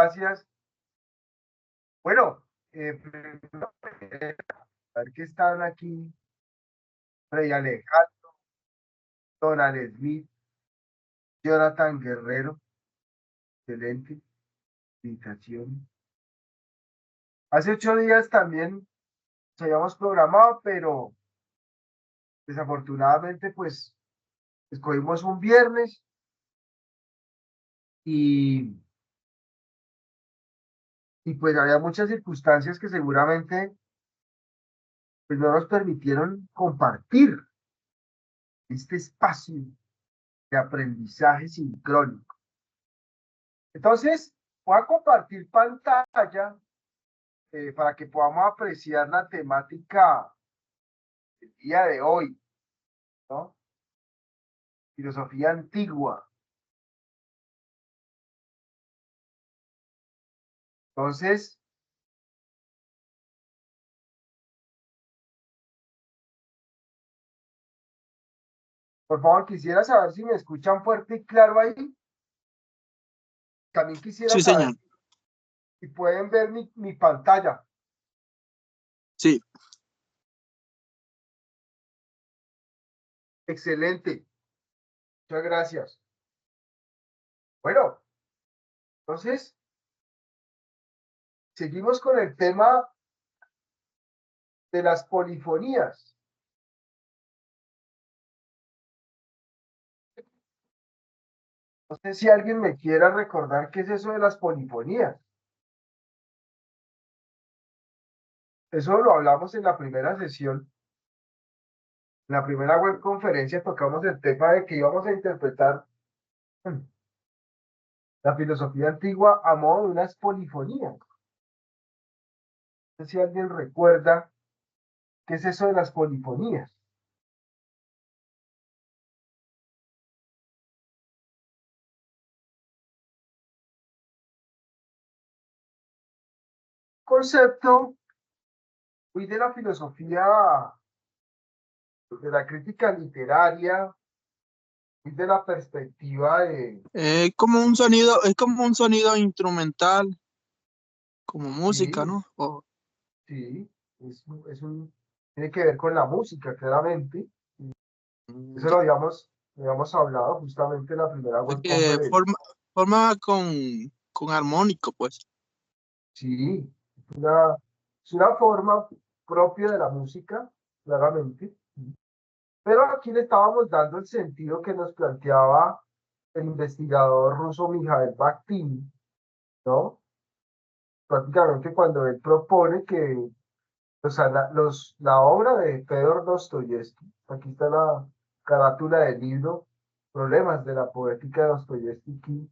gracias. Bueno, a ver qué están aquí. Rey Alejandro, Donald Smith, Jonathan Guerrero, excelente, invitación. Hace 8 días también nos habíamos programado, pero desafortunadamente pues escogimos un viernes y, y pues había muchas circunstancias que seguramente pues no nos permitieron compartir este espacio de aprendizaje sincrónico. Entonces, voy a compartir pantalla para que podamos apreciar la temática del día de hoy, ¿no? Filosofía antigua. Entonces, por favor, quisiera saber si me escuchan fuerte y claro ahí. También quisiera Sí, saber señor. si pueden ver mi pantalla. Sí. Excelente. Muchas gracias. Bueno, entonces, seguimos con el tema de las polifonías. No sé si alguien me quiera recordar qué es eso de las polifonías. Eso lo hablamos en la primera sesión. En la primera web conferencia tocamos el tema de que íbamos a interpretar la filosofía antigua a modo de unas polifonías. No sé si alguien recuerda qué es eso de las polifonías. Concepto muy de la filosofía, de la crítica literaria, y de la perspectiva de, Es como un sonido instrumental, como música, sí, ¿no? sí, tiene que ver con la música, claramente. Eso Ya. lo habíamos hablado justamente en la primera Es web que conference. forma con armónico, pues. Sí, es una forma propia de la música, claramente. Pero aquí le estábamos dando el sentido que nos planteaba el investigador ruso Mikhail Bakhtin, ¿no? Prácticamente cuando él propone que o sea, la obra de Fedor Dostoyevsky, aquí está la carátula del libro Problemas de la poética de Dostoyevsky,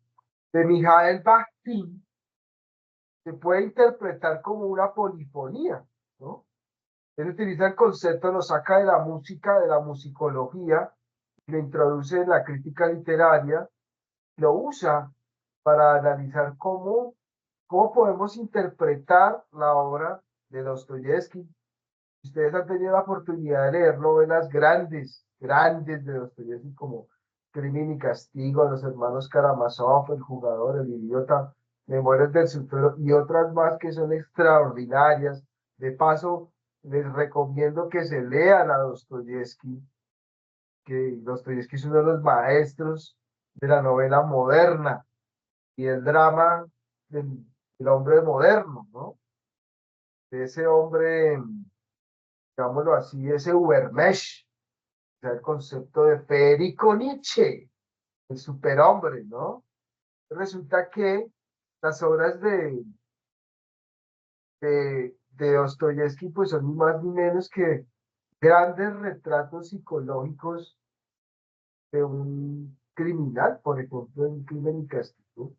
de Mikhail Bakhtin, se puede interpretar como una polifonía, ¿no? Él utiliza el concepto, lo saca de la música, de la musicología, lo introduce en la crítica literaria, lo usa para analizar cómo podemos interpretar la obra de Dostoyevsky. Ustedes han tenido la oportunidad de leer novelas grandes, grandes de Dostoyevsky como Crimen y Castigo, Los Hermanos Karamazov, El Jugador, El Idiota, Memorias del Subsuelo y otras más que son extraordinarias. De paso, les recomiendo que se lean a Dostoyevsky, que Dostoyevsky es uno de los maestros de la novela moderna y el drama del hombre moderno, ¿no? De ese hombre, digámoslo así, ese Ubermensch, o sea, el concepto de Federico Nietzsche, el superhombre, ¿no? Resulta que las obras de Dostoyevsky pues son ni más ni menos que grandes retratos psicológicos de un criminal, por ejemplo, en Crimen y Castigo,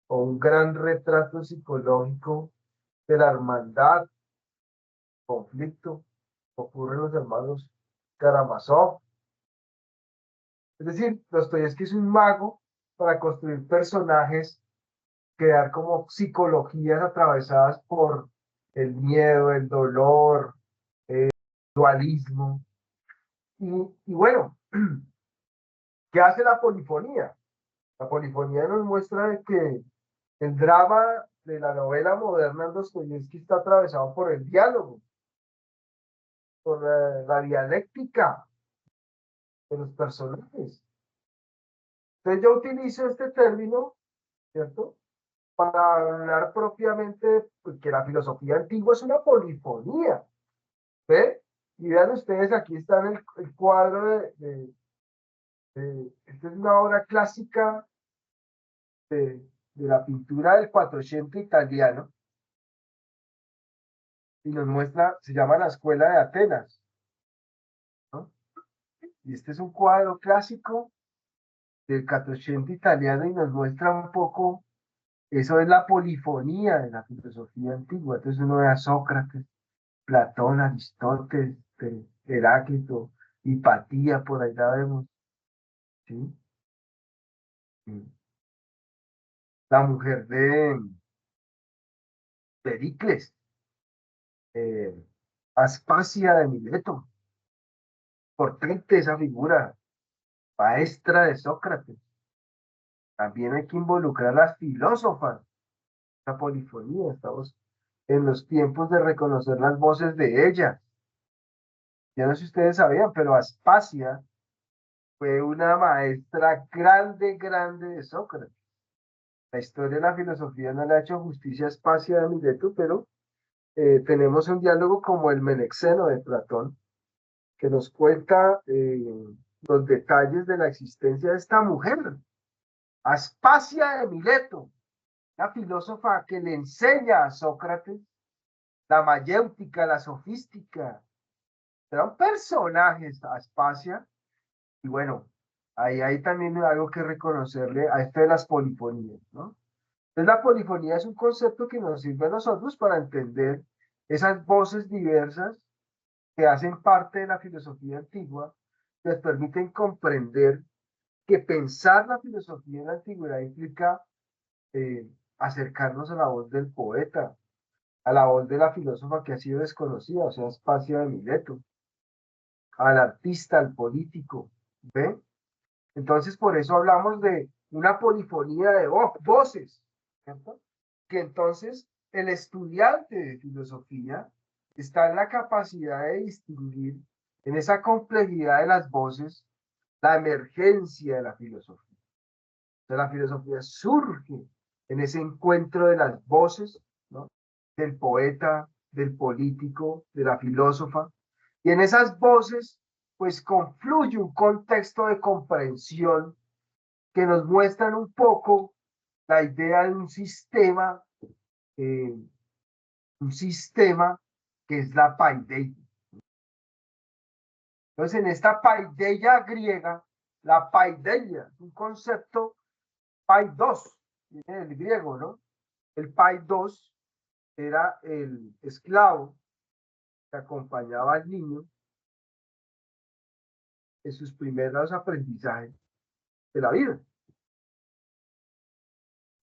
o un gran retrato psicológico de la hermandad, conflicto, ocurre en los hermanos Karamazov. Es decir, Dostoyevsky es un mago para construir personajes que dar como psicologías atravesadas por el miedo, el dolor, el dualismo. Y bueno, ¿qué hace la polifonía? La polifonía nos muestra que El drama de la novela moderna de Dostoyevsky está atravesado por el diálogo, por la dialéctica de los personajes. Entonces yo utilizo este término, ¿cierto? Para hablar propiamente pues, que la filosofía antigua es una polifonía. ¿Ve? Y vean ustedes, aquí está en el cuadro esta es una obra clásica de la pintura del Quattrocento italiano, y nos muestra, se llama La Escuela de Atenas, ¿no? Y este es un cuadro clásico del Quattrocento italiano y nos muestra un poco, eso es la polifonía de la filosofía antigua. Entonces uno ve a Sócrates, Platón, Aristóteles, Heráclito, Hipatía, por ahí la vemos, ¿sí? La mujer de Pericles, eh, Aspasia de Mileto, potente esa figura, maestra de Sócrates. También hay que involucrar a las filósofas, la polifonía, estamos en los tiempos de reconocer las voces de ellas. Ya no sé si ustedes sabían, pero Aspasia fue una maestra grande, grande de Sócrates. La historia de la filosofía no le ha hecho justicia a Aspasia de Mileto, pero tenemos un diálogo como el Menexeno de Platón, que nos cuenta los detalles de la existencia de esta mujer, Aspasia de Mileto, la filósofa que le enseña a Sócrates la mayéutica, la sofística. Era un personaje, Aspasia, y bueno, ahí hay también algo que reconocerle a esto de las polifonías, ¿no? Entonces la polifonía es un concepto que nos sirve a nosotros para entender esas voces diversas que hacen parte de la filosofía antigua, que nos permiten comprender que pensar la filosofía en la antigüedad implica acercarnos a la voz del poeta, a la voz de la filósofa que ha sido desconocida, o sea, Aspasia de Mileto, al artista, al político, ¿ve? Entonces, por eso hablamos de una polifonía de voces, ¿cierto? Que entonces el estudiante de filosofía está en la capacidad de distinguir en esa complejidad de las voces la emergencia de la filosofía. Entonces, la filosofía surge en ese encuentro de las voces, ¿no? Del poeta, del político, de la filósofa, y en esas voces, pues confluye un contexto de comprensión que nos muestran un poco la idea de eh, un sistema que es la paideia. Entonces, en esta paideia griega, la paideia, un concepto paidos, viene del griego, ¿no? El paidos era el esclavo que acompañaba al niño en sus primeros aprendizajes de la vida.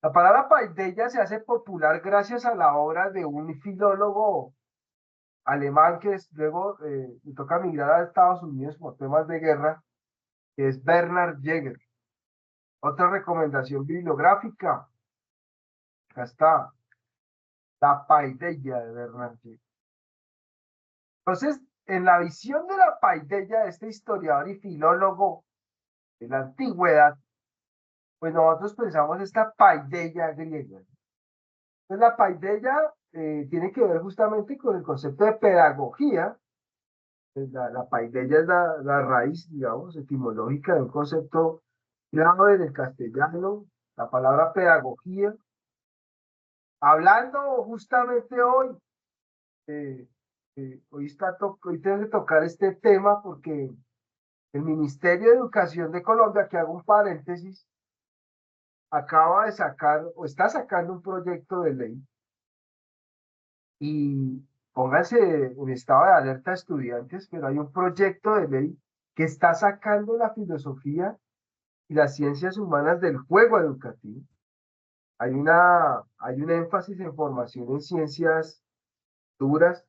La palabra paideia se hace popular gracias a la obra de un filólogo alemán que luego le toca migrar a Estados Unidos por temas de guerra, que es Bernard Jäger. Otra recomendación bibliográfica, acá está, la paideia de Bernard Jäger. Entonces, en la visión de la paideia de este historiador y filólogo de la antigüedad, pues nosotros pensamos esta paideia griega. Entonces, la paideia tiene que ver justamente con el concepto de pedagogía. La paideia es la raíz, digamos, etimológica de un concepto clave en el castellano, la palabra pedagogía. Hablando justamente hoy, eh, hoy tengo que tocar este tema porque el Ministerio de Educación de Colombia, que hago un paréntesis, acaba de sacar o está sacando un proyecto de ley y pónganse en estado de alerta estudiantes, pero hay un proyecto de ley que está sacando la filosofía y las ciencias humanas del juego educativo. Hay un énfasis en formación en ciencias duras,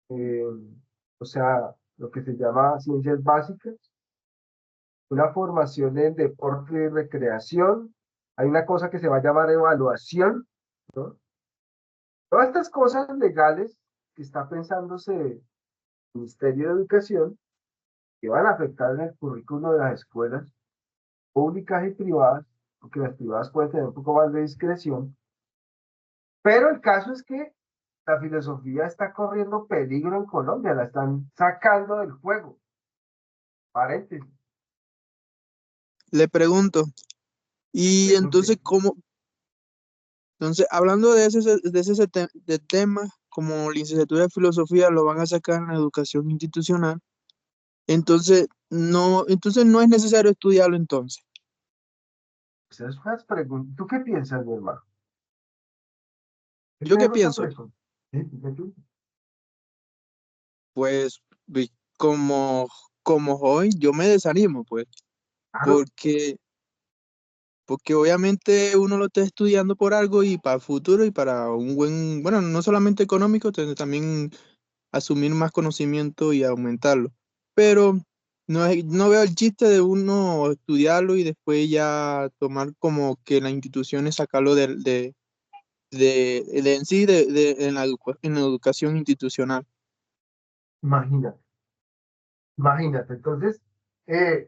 eh, o sea, lo que se llama ciencias básicas, una formación en deporte y recreación, Hay una cosa que se va a llamar evaluación, ¿no? Todas estas cosas legales que está pensándose el Ministerio de Educación, que van a afectar en el currículo de las escuelas públicas y privadas, porque las privadas pueden tener un poco más de discreción, pero el caso es que la filosofía está corriendo peligro en Colombia, la están sacando del juego. Paréntesis. Le pregunto, y Pregunte. entonces, ¿cómo? Entonces, hablando de tema, como licenciatura de filosofía lo van a sacar en la educación institucional, entonces no es necesario estudiarlo entonces. Esas son las preguntas. ¿Tú qué piensas, mi hermano? Yo ¿Yo te qué dejo esa pienso? pregunta. ¿Sí? ¿Tú qué piensas? Pues como, como hoy yo me desanimo, pues, Claro, porque, porque obviamente uno lo está estudiando por algo y para el futuro y para un buen, bueno, no solamente económico, sino también asumir más conocimiento y aumentarlo. Pero no veo el chiste de uno estudiarlo y después ya tomar como que las instituciones sacarlo de en sí en en la educación institucional. imagínate, imagínate. Entonces,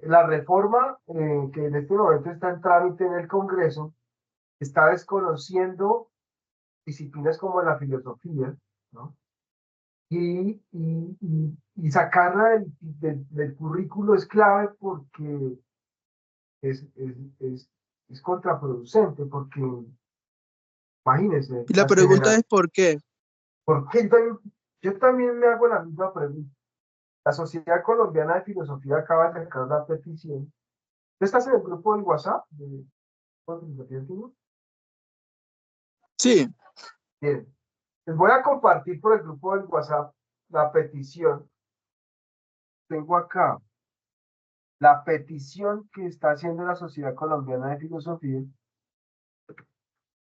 la reforma que en este momento está en trámite en el Congreso está desconociendo disciplinas como la filosofía, ¿no? Y sacarla del currículo es clave porque es, es, es, es contraproducente, porque imagínense, Y la las pregunta generaciones. es ¿por qué? Porque yo también me hago la misma pregunta. La Sociedad Colombiana de Filosofía acaba de sacar una petición. ¿Tú estás en el grupo del WhatsApp de Filosofía Antigua? Sí, Bien, les voy a compartir por el grupo del WhatsApp la petición. Tengo acá la petición que está haciendo la Sociedad Colombiana de Filosofía,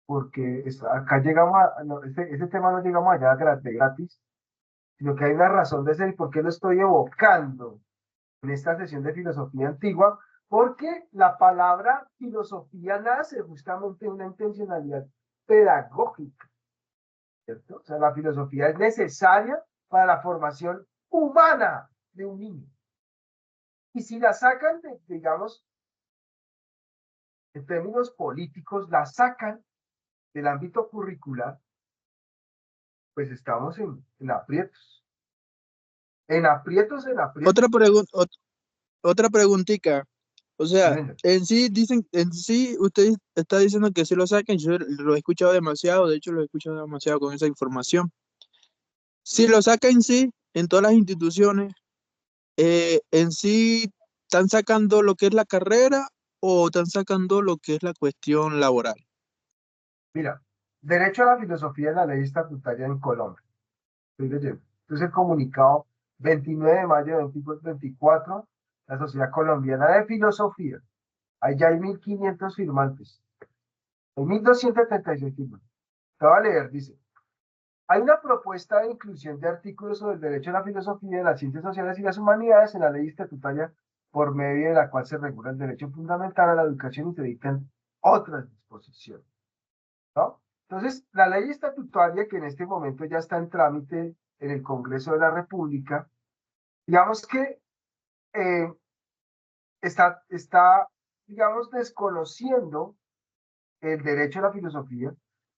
porque acá llegamos no, este tema no llegamos allá de gratis, sino que hay una razón de ser y por qué lo estoy evocando en esta sesión de filosofía antigua, porque la palabra filosofía nace justamente de una intencionalidad pedagógica, ¿cierto? O sea, la filosofía es necesaria para la formación humana de un niño. Y si la sacan, digamos, en términos políticos, la sacan del ámbito curricular, pues estamos en aprietos. En aprietos, en aprietos. otra pregunta, otra preguntita. O Sí, sea, señor. en sí dicen, en sí usted está diciendo que sí lo saquen, yo lo he escuchado demasiado, de hecho lo he escuchado demasiado con esa información. Si lo saca en sí, en todas las instituciones, en sí están sacando lo que es la carrera o están sacando lo que es la cuestión laboral. Mira, derecho a la filosofía en la ley estatutaria en Colombia. Estoy leyendo. Entonces, el comunicado 29 de mayo de 2024, la Sociedad Colombiana de Filosofía. Ahí ya hay 1.500 firmantes. Hay 1.276 firmantes. Te voy a leer, dice. Hay una propuesta de inclusión de artículos sobre el derecho a la filosofía, de las ciencias sociales y las humanidades en la ley estatutaria por medio de la cual se regula el derecho fundamental a la educación y se dictan otras disposiciones, ¿no? Entonces, la ley estatutaria que en este momento ya está en trámite en el Congreso de la República, digamos que eh, está, digamos, desconociendo el derecho a la filosofía,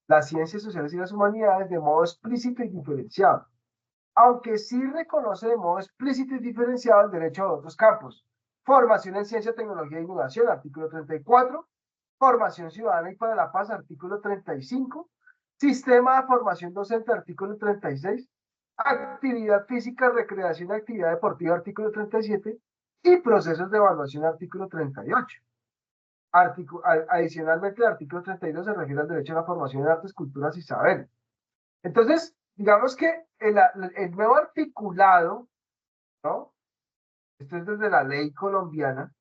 las ciencias sociales y las humanidades de modo explícito y diferenciado, aunque sí reconoce de modo explícito y diferenciado el derecho a otros campos. Formación en ciencia, tecnología e innovación, artículo 34. Formación ciudadana y para la paz, artículo 35. Sistema de formación docente, artículo 36. Actividad física, recreación y actividad deportiva, artículo 37. Y procesos de evaluación, artículo 38. Adicionalmente, el artículo 32 se refiere al derecho a la formación en artes, culturas y saberes. Entonces, digamos que el nuevo articulado, ¿no? Esto es desde la ley colombiana,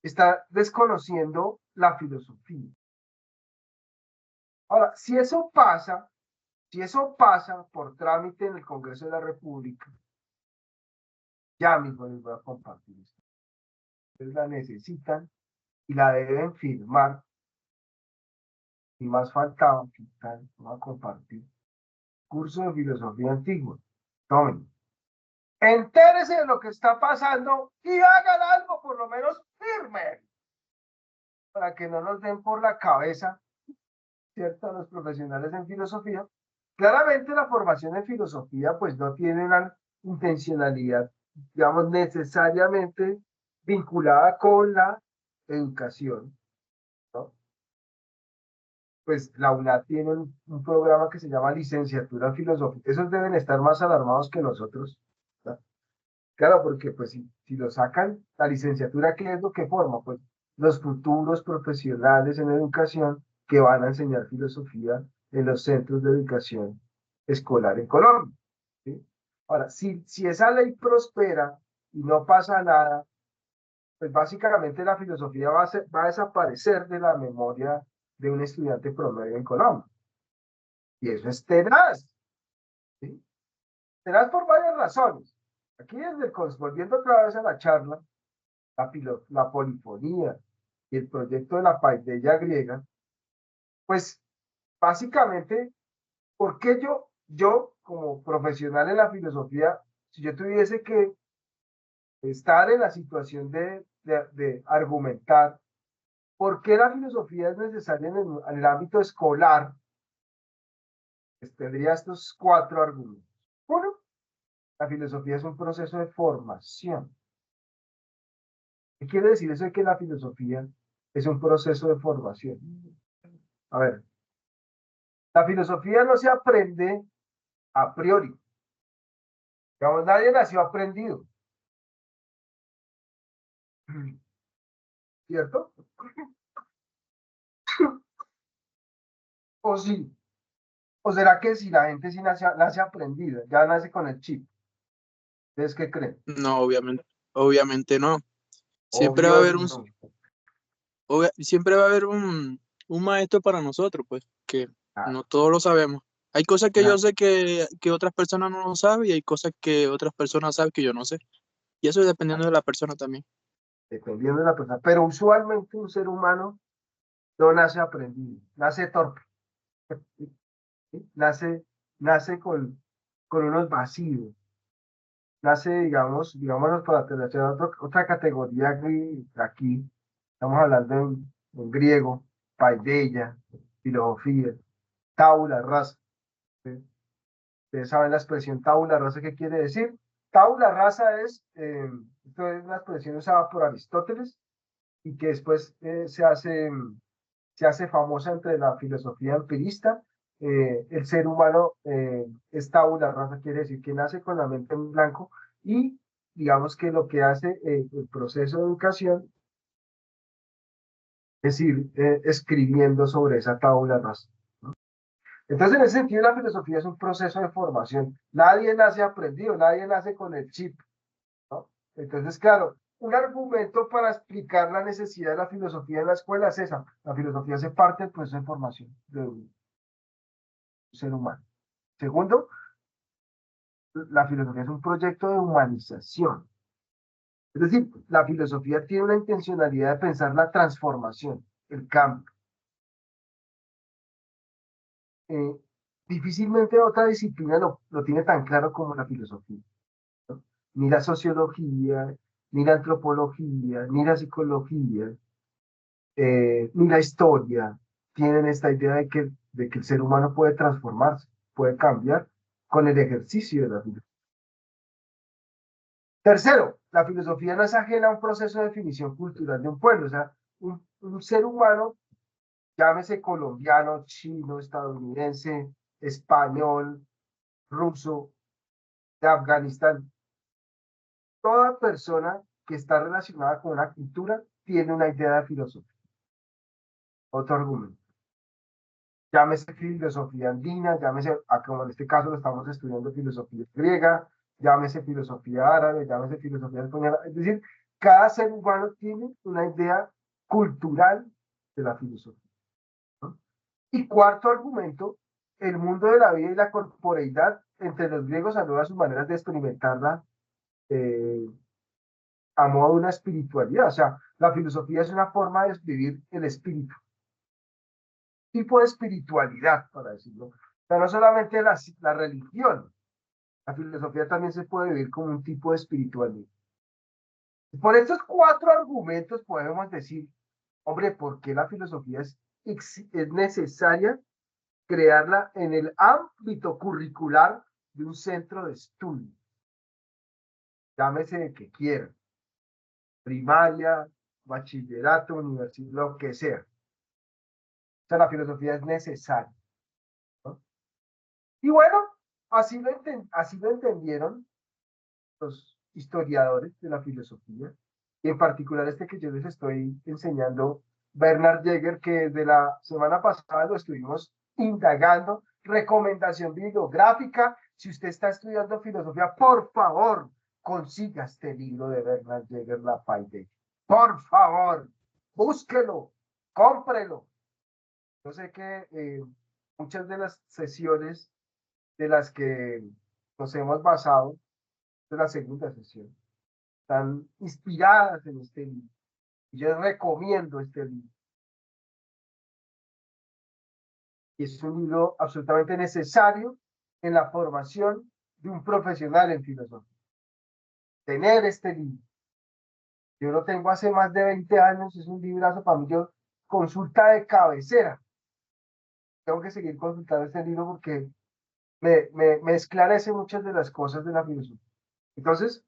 está desconociendo la filosofía. Ahora, si eso pasa por trámite en el Congreso de la República, ya mismo les voy a compartir esto. Ustedes la necesitan y la deben firmar y más faltaba, ¿qué tal? Voy a compartir. Curso de filosofía antigua. Tomen. Entérese de lo que está pasando y hagan algo por lo menos firme para que no nos den por la cabeza, ¿cierto? Los profesionales en filosofía. Claramente la formación en filosofía pues no tiene una intencionalidad, digamos, necesariamente vinculada con la educación, ¿no? Pues la UNAD tiene un programa que se llama Licenciatura en Filosofía. Esos deben estar más alarmados que nosotros, ¿no? Claro, porque pues si lo sacan, la licenciatura, ¿qué es lo que forma? Pues los futuros profesionales en educación que van a enseñar filosofía en los centros de educación escolar en Colombia, ¿sí? Ahora, si esa ley prospera y no pasa nada, pues básicamente la filosofía va a desaparecer de la memoria de un estudiante promedio en Colombia. Y eso es tenaz, ¿sí? Tenaz por varias razones. Aquí volviendo otra vez a la charla, la polifonía y el proyecto de la paideia griega, pues básicamente, ¿por qué yo como profesional en la filosofía, si yo tuviese que estar en la situación de argumentar por qué la filosofía es necesaria en el ámbito escolar, pues tendría estos cuatro argumentos. Uno, la filosofía es un proceso de formación. ¿Qué quiere decir eso de que la filosofía es un proceso de formación? A ver, la filosofía no se aprende a priori. Digamos, nadie nació aprendido, ¿cierto? ¿O sí? ¿O será que si la gente sí nace aprendida, ya nace con el chip? ¿Ustedes qué creen? No, obviamente no. Siempre va a Obvio, haber no. siempre va a haber un maestro para nosotros, pues, que Ah, no todos lo sabemos. Hay cosas que yo ah, sé que otras personas no lo saben y hay cosas que otras personas saben que yo no sé. Y eso es ah, dependiendo de la persona también. dependiendo de la persona. Pero usualmente un ser humano no nace aprendido, nace torpe, ¿sí? Nace con unos vacíos, nace, digámonos para tener otra categoría aquí, estamos hablando en griego, paideia, filosofía, tabula rasa. ¿Sí? Ustedes saben la expresión tabula rasa, ¿qué quiere decir? Tabula rasa esto es una expresión usada por Aristóteles y que después se hace famosa entre la filosofía empirista. El ser humano es tabula rasa, quiere decir que nace con la mente en blanco y digamos que lo que hace el proceso de educación es ir escribiendo sobre esa tabula rasa. Entonces, en ese sentido, la filosofía es un proceso de formación. Nadie nace aprendido, nadie nace con el chip, ¿no? Entonces, claro, un argumento para explicar la necesidad de la filosofía en la escuela es esa. La filosofía hace parte del proceso de formación de un ser humano. Segundo, la filosofía es un proyecto de humanización. Es decir, la filosofía tiene una intencionalidad de pensar la transformación, el cambio. Eh, Difícilmente otra disciplina lo tiene tan claro como la filosofía, ¿no? Ni la sociología, ni la antropología, ni la psicología, ni la historia tienen esta idea de que el ser humano puede transformarse, puede cambiar con el ejercicio de la filosofía. Tercero, la filosofía no es ajena a un proceso de definición cultural de un pueblo. O sea, un ser humano, llámese colombiano, chino, estadounidense, español, ruso, de Afganistán, toda persona que está relacionada con una cultura tiene una idea de filosofía. Otro argumento. Llámese filosofía andina, llámese, como en este caso lo estamos estudiando, filosofía griega, llámese filosofía árabe, llámese filosofía española. Es decir, cada ser humano tiene una idea cultural de la filosofía, ¿no? Y cuarto argumento, el mundo de la vida y la corporeidad entre los griegos a sus maneras de experimentarla eh, a modo de una espiritualidad. O sea, la filosofía es una forma de vivir el espíritu. tipo de espiritualidad, para decirlo. O sea, no solamente la religión, la filosofía también se puede vivir como un tipo de espiritualidad. Por estos 4 argumentos podemos decir, hombre, ¿por qué la filosofía es necesaria crearla en el ámbito curricular de un centro de estudio? Llámese de que quieran, primaria, bachillerato, universidad, lo que sea. O sea, la filosofía es necesaria, ¿no? Y bueno, así lo entendieron los historiadores de la filosofía, y en particular este que yo les estoy enseñando, Bernard Jäger, que desde la semana pasada lo estuvimos indagando, recomendación bibliográfica. Si usted está estudiando filosofía, por favor, consiga este libro de Bernard Jäger, La Paideia. Por favor, búsquelo, cómprelo. Yo sé que muchas de las sesiones de las que nos hemos basado, de la segunda sesión, están inspiradas en este libro. Yo recomiendo este libro. Y es un libro absolutamente necesario en la formación de un profesional en filosofía. Tener este libro. Yo lo tengo hace más de 20 años, es un librazo para mí, yo consulta de cabecera. Tengo que seguir consultando este libro porque me esclarece muchas de las cosas de la filosofía. Entonces,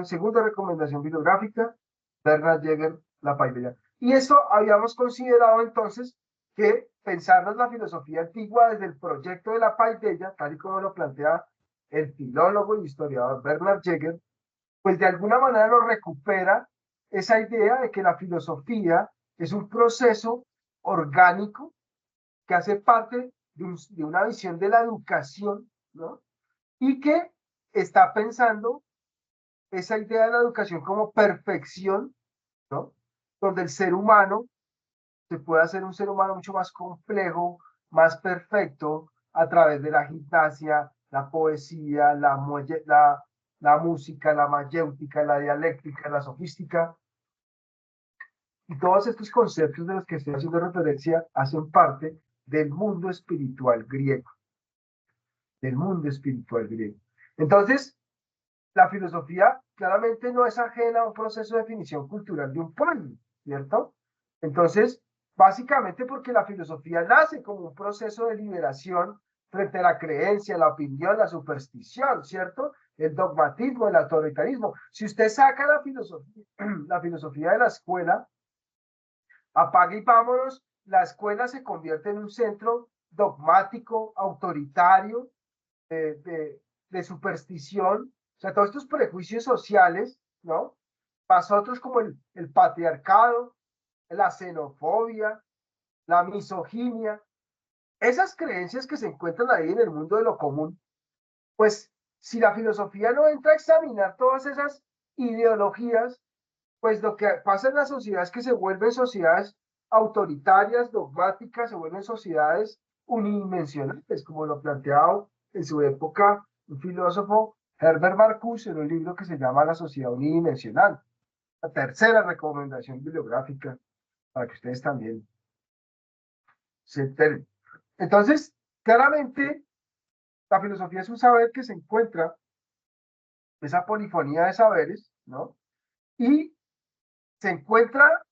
segunda recomendación bibliográfica, Bernard Jäger, La Paideia. Y esto habíamos considerado entonces que pensarnos la filosofía antigua desde el proyecto de La Paideia, tal y como lo plantea el filólogo y historiador Bernard Jäger, pues de alguna manera nos recupera esa idea de que la filosofía es un proceso orgánico que hace parte de una visión de la educación, ¿no? Y que está pensando esa idea de la educación como perfección, ¿no? Donde el ser humano se puede hacer un ser humano mucho más complejo, más perfecto, a través de la gimnasia, la poesía, la música, la mayéutica, la dialéctica, la sofística. Y todos estos conceptos de los que estoy haciendo referencia hacen parte del mundo espiritual griego. Del mundo espiritual griego. Entonces, la filosofía claramente no es ajena a un proceso de definición cultural de un pueblo, ¿cierto? Entonces, básicamente porque la filosofía nace como un proceso de liberación frente a la creencia, la opinión, la superstición, ¿cierto? El dogmatismo, el autoritarismo. Si usted saca la filosofía de la escuela, apague y vámonos, la escuela se convierte en un centro dogmático, autoritario, de superstición, o sea, todos estos prejuicios sociales, ¿no? Pasó otros como el patriarcado, la xenofobia, la misoginia, esas creencias que se encuentran ahí en el mundo de lo común, pues si la filosofía no entra a examinar todas esas ideologías, pues lo que pasa en la sociedad es que se vuelven sociedades autoritarias, dogmáticas, se vuelven sociedades unidimensionales, como lo planteaba en su época un filósofo, Herbert Marcuse, en un libro que se llama La sociedad unidimensional. La tercera recomendación bibliográfica para que ustedes también se enteren. Entonces, claramente, la filosofía es un saber que se encuentra, esa polifonía de saberes, ¿no? Y se encuentra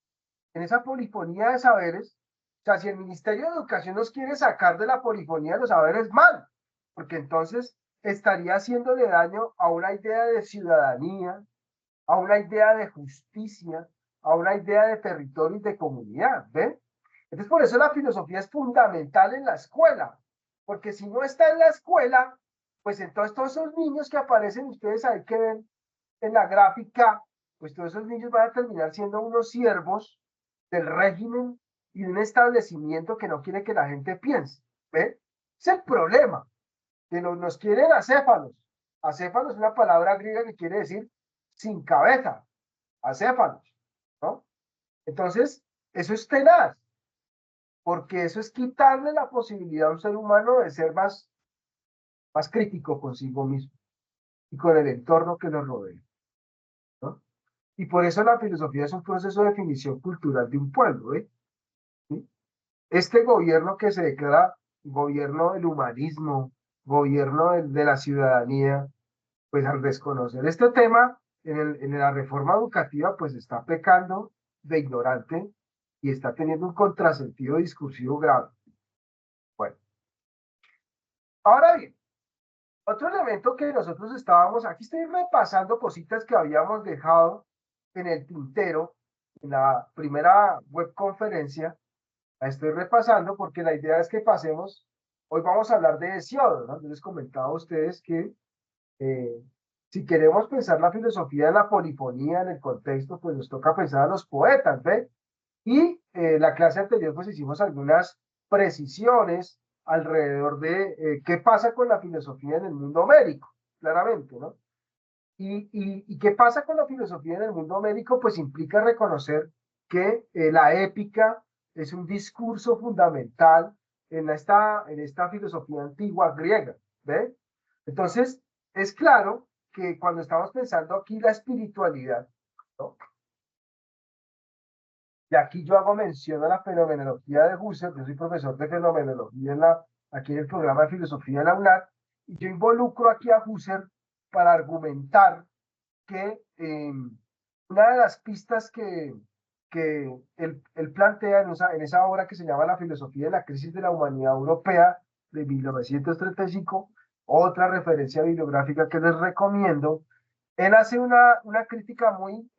en esa polifonía de saberes. O sea, si el Ministerio de Educación nos quiere sacar de la polifonía de los saberes, mal, porque entonces estaría haciéndole daño a una idea de ciudadanía, a una idea de justicia, a una idea de territorio y de comunidad, ¿ven? Entonces, por eso la filosofía es fundamental en la escuela, porque si no está en la escuela, pues entonces todos esos niños que aparecen, ustedes ahí que ven en la gráfica, pues todos esos niños van a terminar siendo unos siervos del régimen y de un establecimiento que no quiere que la gente piense. ¿Ve? Es el problema, que nos quieren acéfalos. Acéfalos es una palabra griega que quiere decir sin cabeza, acéfalos, ¿no? Entonces, eso es tenaz, porque eso es quitarle la posibilidad a un ser humano de ser más crítico consigo mismo y con el entorno que lo rodea, ¿no? Y por eso la filosofía es un proceso de definición cultural de un pueblo, ¿eh? ¿Sí? este gobierno que se declara gobierno del humanismo, gobierno de la ciudadanía, pues al desconocer este tema en la reforma educativa, pues está pecando de ignorante y está teniendo un contrasentido discursivo grave. Bueno, ahora bien, otro elemento que nosotros estábamos, aquí estoy repasando cositas que habíamos dejado en el tintero en la primera webconferencia, la estoy repasando porque la idea es que pasemos, hoy vamos a hablar de Hesíodo, ¿no? Yo les comentaba a ustedes que eh, si queremos pensar la filosofía de la polifonía en el contexto, pues nos toca pensar a los poetas, ¿ve? Y la clase anterior pues hicimos algunas precisiones alrededor de qué pasa con la filosofía en el mundo médico, claramente, ¿no? Y qué pasa con la filosofía en el mundo médico, pues implica reconocer que la épica es un discurso fundamental en esta filosofía antigua griega, ¿ve? Entonces, es claro que cuando estamos pensando aquí la espiritualidad, ¿no? Y aquí yo hago mención a la fenomenología de Husserl, yo soy profesor de fenomenología aquí en el programa de filosofía de la UNAD, y yo involucro aquí a Husserl para argumentar que una de las pistas que él plantea en esa obra que se llama La filosofía de la crisis de la humanidad europea de 1935, otra referencia bibliográfica que les recomiendo, él hace una crítica muy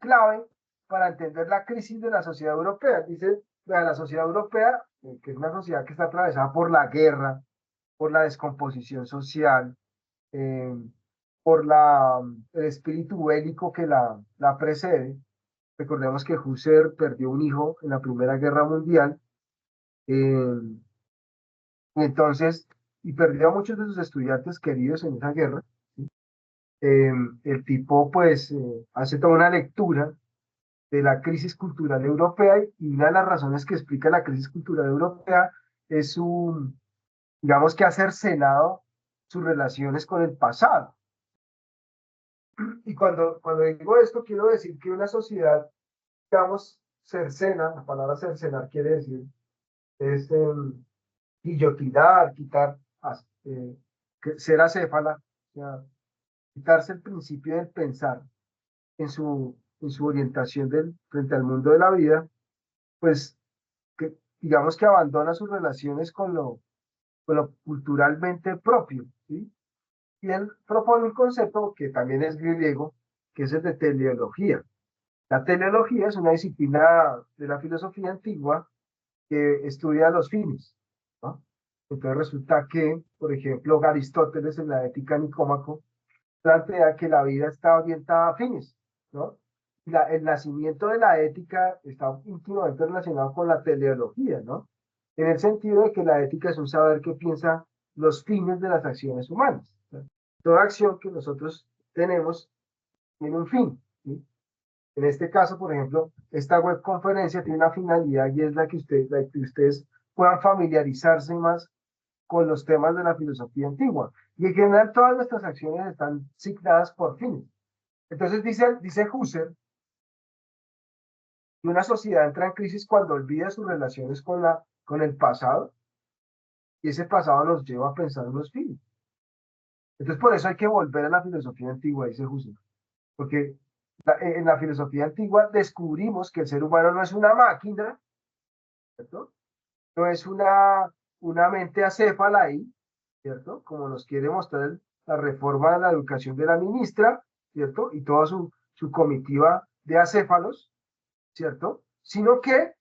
clave para entender la crisis de la sociedad europea. Dice, la sociedad europea, que es una sociedad que está atravesada por la guerra, por la descomposición social, eh, por el espíritu bélico que la precede. Recordemos que Husserl perdió un hijo en la Primera Guerra Mundial, eh, y entonces, y perdió a muchos de sus estudiantes queridos en esa guerra. ¿Sí? El tipo, pues, hace toda una lectura de la crisis cultural europea y una de las razones que explica la crisis cultural europea es digamos que ha cercenado sus relaciones con el pasado. Y cuando digo esto, quiero decir que una sociedad, digamos, cercena, la palabra cercenar quiere decir, es guillotinar, quitar, eh, ser acéfala, o sea, quitarse el principio del pensar en su orientación frente al mundo de la vida, pues que digamos que abandona sus relaciones con lo culturalmente propio, ¿sí? Y él propone un concepto que también es griego, que es el de teleología. La teleología es una disciplina de la filosofía antigua que estudia los fines, ¿no? Entonces resulta que, por ejemplo, Aristóteles en la Ética Nicómaco plantea que la vida está orientada a fines, ¿no? El nacimiento de la ética está íntimamente relacionado con la teleología, ¿no? En el sentido de que la ética es un saber que piensa los fines de las acciones humanas, ¿no? Toda acción que nosotros tenemos tiene un fin, ¿sí? En este caso, por ejemplo, esta webconferencia tiene una finalidad y es la que ustedes puedan familiarizarse más con los temas de la filosofía antigua. Y en general todas nuestras acciones están signadas por fines. Entonces dice Husserl que una sociedad entra en crisis cuando olvida sus relaciones con el pasado y ese pasado nos lleva a pensar en los fines. Entonces por eso hay que volver a la filosofía antigua, dice Husserl, porque en la filosofía antigua descubrimos que el ser humano no es una máquina, ¿cierto? No es una mente acéfala ahí, ¿cierto? Como nos quiere mostrar la reforma de la educación de la ministra, ¿cierto? Y toda su comitiva de acéfalos, ¿cierto? Sino que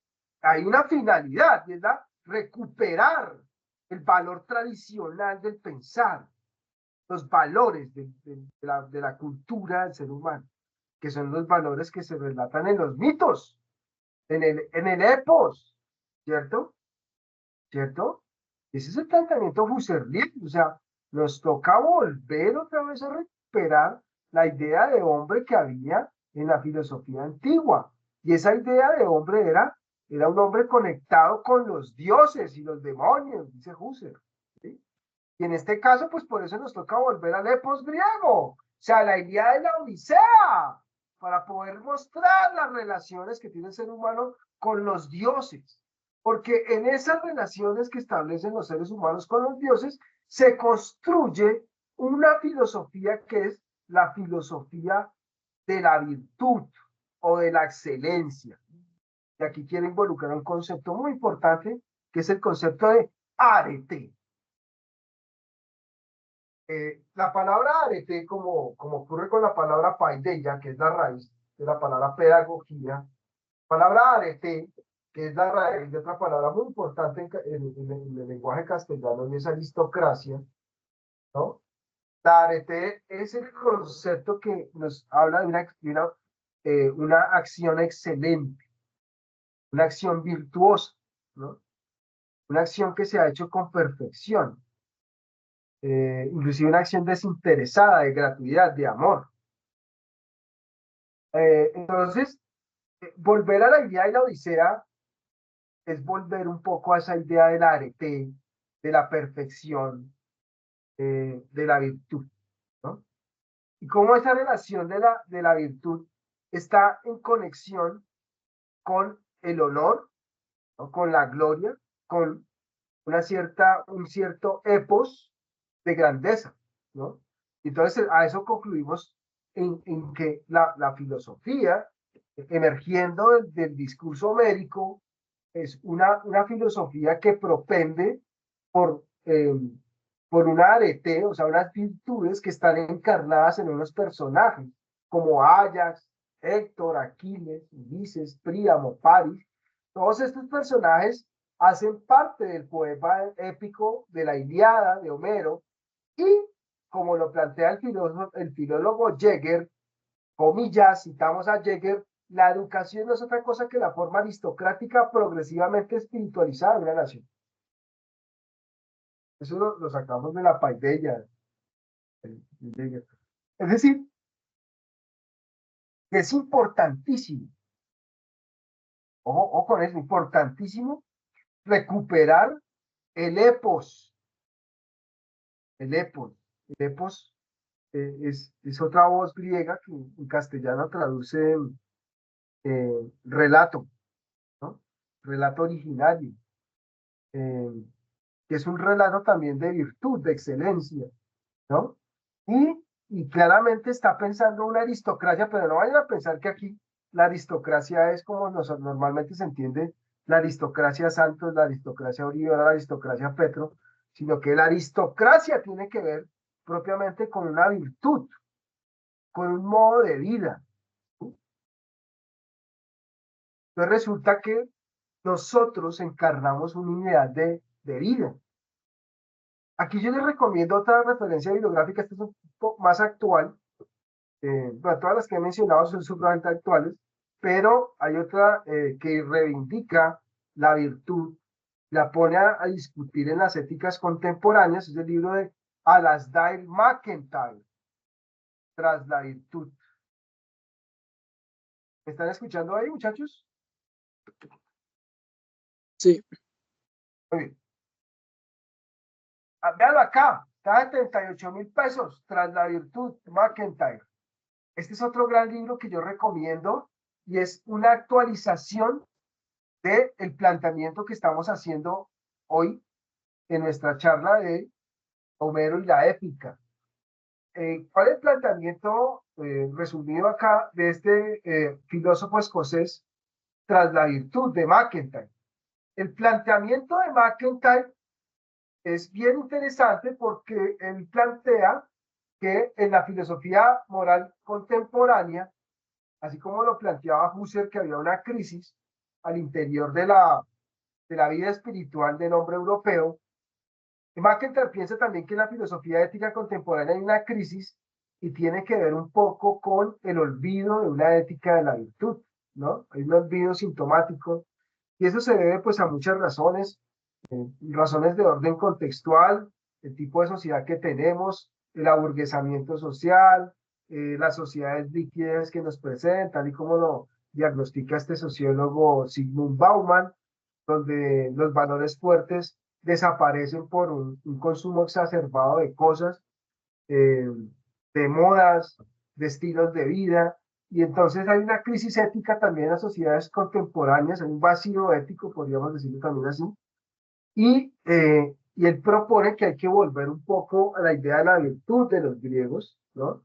hay una finalidad, y es la recuperar el valor tradicional del pensar, los valores de la cultura del ser humano, que son los valores que se relatan en los mitos, en el epos, ¿cierto? ¿Cierto? Ese es el planteamiento husserliano, o sea, nos toca volver otra vez a recuperar la idea de hombre que había en la filosofía antigua. Y esa idea de hombre era un hombre conectado con los dioses y los demonios, dice Husserl. ¿Sí? Y en este caso, pues por eso nos toca volver al epos griego, o sea, la Ilíada de la Odisea, para poder mostrar las relaciones que tiene el ser humano con los dioses, porque en esas relaciones que establecen los seres humanos con los dioses, se construye una filosofía que es la filosofía de la virtud o de la excelencia. Y aquí quiero involucrar un concepto muy importante, que es el concepto de arete. La palabra arete, como ocurre con la palabra paideia, que es la raíz de la palabra pedagogía, la palabra arete, que es la raíz de otra palabra muy importante en el lenguaje castellano, y es aristocracia, ¿no? La arete es el concepto que nos habla de una acción excelente, una acción virtuosa, ¿no? Una acción que se ha hecho con perfección, inclusive una acción desinteresada, de gratuidad, de amor. Entonces, volver a la idea de la Odisea es volver un poco a esa idea del arete, de la perfección, de la virtud, ¿no? Y cómo esa relación de la virtud está en conexión con el honor, ¿no? Con la gloria, con un cierto epos de grandeza, ¿no? Entonces, a eso concluimos en que la filosofía, emergiendo del discurso homérico, es una filosofía que propende por, eh, por una arete, o sea, unas virtudes que están encarnadas en unos personajes, como Ajax, Héctor, Aquiles, Ulises, Príamo, Paris. Todos estos personajes hacen parte del poema épico de la Ilíada de Homero y, como lo plantea el filólogo Jäger, comillas, citamos a Jäger, la educación no es otra cosa que la forma aristocrática progresivamente espiritualizada de una nación. Eso lo sacamos de la paideia. Es decir, que es importantísimo, ojo con eso, importantísimo recuperar el epos, el epos, el epos es otra voz griega que en castellano traduce relato, ¿no? Relato originario, eh, que es un relato también de virtud, de excelencia, ¿no? Y claramente está pensando una aristocracia, pero no vayan a pensar que aquí la aristocracia es como normalmente se entiende la aristocracia Santos, la aristocracia Uribe, la aristocracia Petro, sino que la aristocracia tiene que ver propiamente con una virtud, con un modo de vida. Entonces resulta que nosotros encarnamos un ideal de vida. Aquí yo les recomiendo otra referencia bibliográfica, esta es un poco más actual. Bueno, todas las que he mencionado son sumamente actuales, pero hay otra que reivindica la virtud, la pone a discutir en las éticas contemporáneas, es el libro de Alasdair MacIntyre, Tras la virtud. ¿Me están escuchando ahí, muchachos? Sí. Muy bien. Véanlo acá, está de 38.000 pesos, Tras la virtud, MacIntyre. Este es otro gran libro que yo recomiendo y es una actualización del planteamiento que estamos haciendo hoy en nuestra charla de Homero y la épica. ¿Cuál es el planteamiento resumido acá de este filósofo escocés tras la virtud de MacIntyre? El planteamiento de MacIntyre es bien interesante porque él plantea que en la filosofía moral contemporánea, así como lo planteaba Husserl, que había una crisis al interior de la vida espiritual del hombre europeo, MacIntyre piensa también que en la filosofía ética contemporánea hay una crisis y tiene que ver un poco con el olvido de una ética de la virtud, ¿no? Hay un olvido sintomático y eso se debe pues a muchas razones, razones de orden contextual, el tipo de sociedad que tenemos, el aburguesamiento social, las sociedades líquidas que nos presentan, tal y como lo diagnostica este sociólogo Zygmunt Bauman, donde los valores fuertes desaparecen por un consumo exacerbado de cosas, de modas, de estilos de vida, Y entonces hay una crisis ética también en las sociedades contemporáneas, hay un vacío ético, podríamos decirlo también así, y él propone que hay que volver un poco a la idea de la virtud de los griegos, ¿no?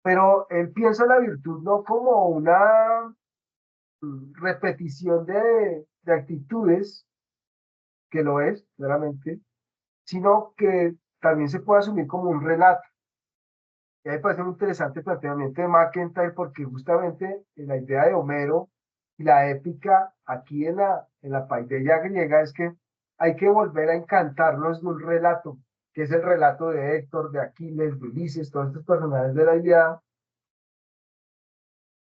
Pero él piensa la virtud no como una repetición de actitudes, que lo es, claramente, sino que también se puede asumir como un relato. Y ahí me parece muy interesante el planteamiento de McIntyre porque justamente la idea de Homero y la épica aquí en la paideia griega es que hay que volver a encantarnos de un relato, que es el relato de Héctor, de Aquiles, de Ulises, todos estos personajes de la Ilíada,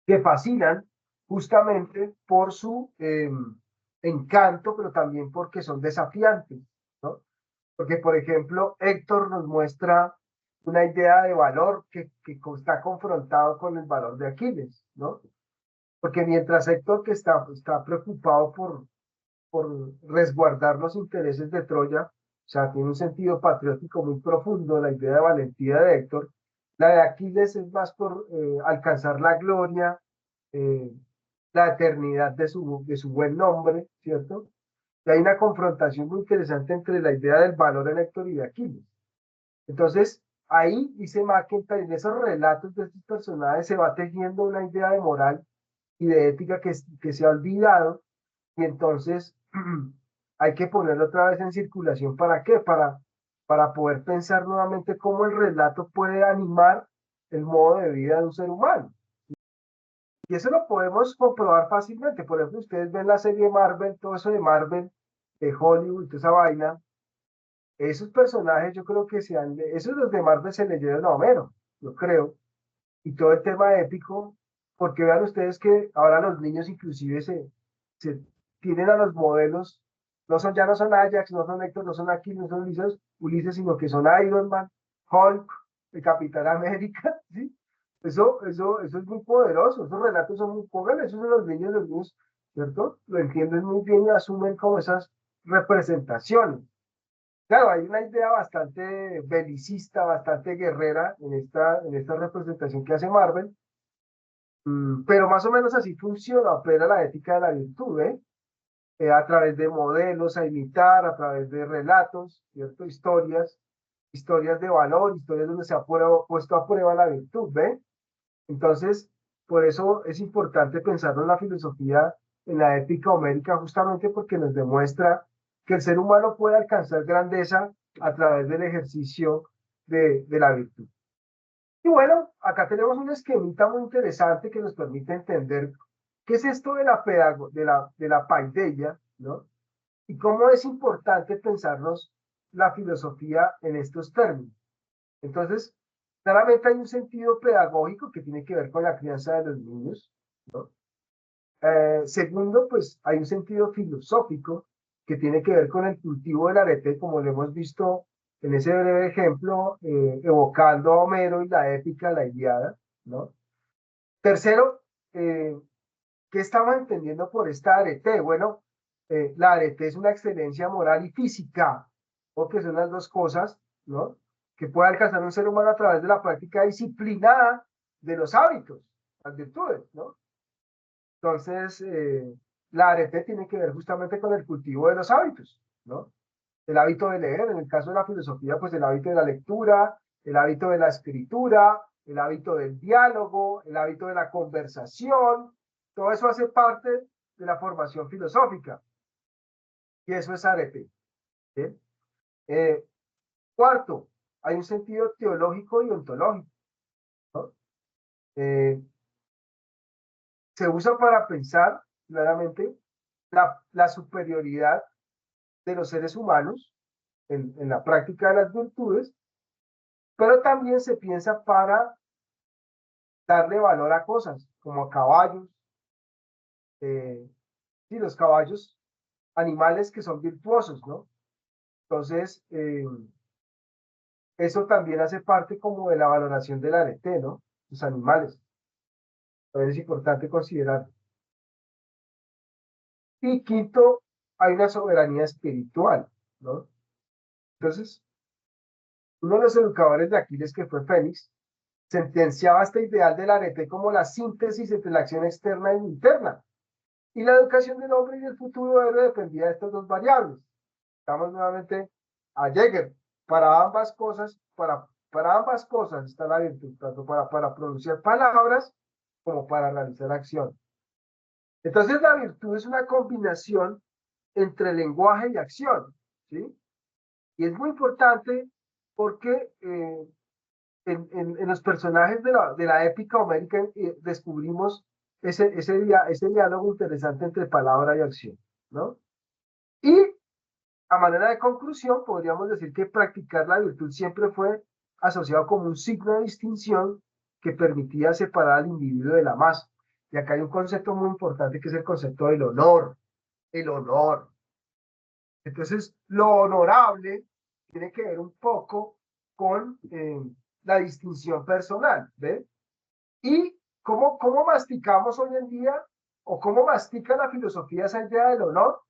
que fascinan justamente por su encanto, pero también porque son desafiantes, ¿no? Porque, por ejemplo, Héctor nos muestra una idea de valor que está confrontado con el valor de Aquiles, ¿no? Porque mientras Héctor que está preocupado por resguardar los intereses de Troya, o sea, tiene un sentido patriótico muy profundo, la idea de valentía de Héctor, la de Aquiles es más por alcanzar la gloria, eh, la eternidad de su buen nombre, ¿cierto? Y hay una confrontación muy interesante entre la idea del valor en Héctor y de Aquiles. Entonces, ahí dice McIntyre, en esos relatos de estos personajes se va tejiendo una idea de moral y de ética que se ha olvidado, y entonces hay que ponerlo otra vez en circulación. ¿Para qué? Para poder pensar nuevamente cómo el relato puede animar el modo de vida de un ser humano. Y eso lo podemos comprobar fácilmente. Por ejemplo, ustedes ven la serie Marvel, todo eso de Marvel, de Hollywood, toda esa vaina. Esos personajes yo creo que esos los de Marvel se leyeron a Homero, yo creo. Y todo el tema épico, porque vean ustedes que ahora los niños inclusive se tienen a los modelos, ya no son Ajax, no son Héctor, no son Aquiles, no son Ulises, sino que son Iron Man, Hulk, el Capitán América, ¿sí? Eso es muy poderoso, esos relatos son muy, pónganle esos a los niños, ¿cierto? Lo entienden muy bien y asumen como esas representaciones. Claro, hay una idea bastante belicista, bastante guerrera en esta representación que hace Marvel, pero más o menos así funciona, opera la ética de la virtud, ¿eh? A través de modelos a imitar, a través de relatos, ¿cierto? Historias de valor, historias donde se ha puesto a prueba la virtud, ¿ve? Entonces, por eso es importante pensar en la filosofía, en la ética homérica, justamente porque nos demuestra que el ser humano puede alcanzar grandeza a través del ejercicio de la virtud. Y bueno, acá tenemos un esquemita muy interesante que nos permite entender qué es esto de de la paideia, ¿no? Y cómo es importante pensarnos la filosofía en estos términos. Entonces, claramente hay un sentido pedagógico que tiene que ver con la crianza de los niños, ¿no? Segundo, pues hay un sentido filosófico que tiene que ver con el cultivo del arete, como lo hemos visto en ese breve ejemplo, evocando a Homero y la épica, la Ilíada, ¿no? Tercero, ¿qué estamos entendiendo por esta arete? Bueno, la arete es una excelencia moral y física, o que son las dos cosas, ¿no? Que puede alcanzar un ser humano a través de la práctica disciplinada de los hábitos, las virtudes, ¿no? Entonces, la arete tiene que ver justamente con el cultivo de los hábitos, ¿no? El hábito de leer, en el caso de la filosofía, pues el hábito de la lectura, el hábito de la escritura, el hábito del diálogo, el hábito de la conversación, todo eso hace parte de la formación filosófica. Y eso es arete. ¿Sí? Eh, Cuarto, hay un sentido teológico y ontológico, ¿no? Eh, Se usa para pensar claramente la superioridad de los seres humanos en la práctica de las virtudes, pero también se piensa para darle valor a cosas, como a caballos, y los caballos, animales que son virtuosos, ¿no? Entonces, eso también hace parte como de la valoración del arete, ¿no? Los animales. Entonces es importante considerar. Y quinto, hay una soberanía espiritual, ¿no? Entonces, uno de los educadores de Aquiles, que fue Fénix, sentenciaba este ideal del arete como la síntesis entre la acción externa e interna. Y la educación del hombre y del futuro héroe dependía de estas dos variables. Estamos nuevamente a Jäger. Para ambas cosas está la virtud, tanto para pronunciar palabras como para realizar acción. Entonces la virtud es una combinación entre lenguaje y acción, ¿sí? Y es muy importante porque en los personajes de la épica homérica descubrimos ese diálogo interesante entre palabra y acción, ¿no? Y a manera de conclusión, podríamos decir que practicar la virtud siempre fue asociado como un signo de distinción que permitía separar al individuo de la masa. Y acá hay un concepto muy importante que es el concepto del honor. El honor. Entonces, lo honorable tiene que ver un poco con la distinción personal, ¿ve? Y cómo masticamos hoy en día, o cómo mastica la filosofía esa idea del honor.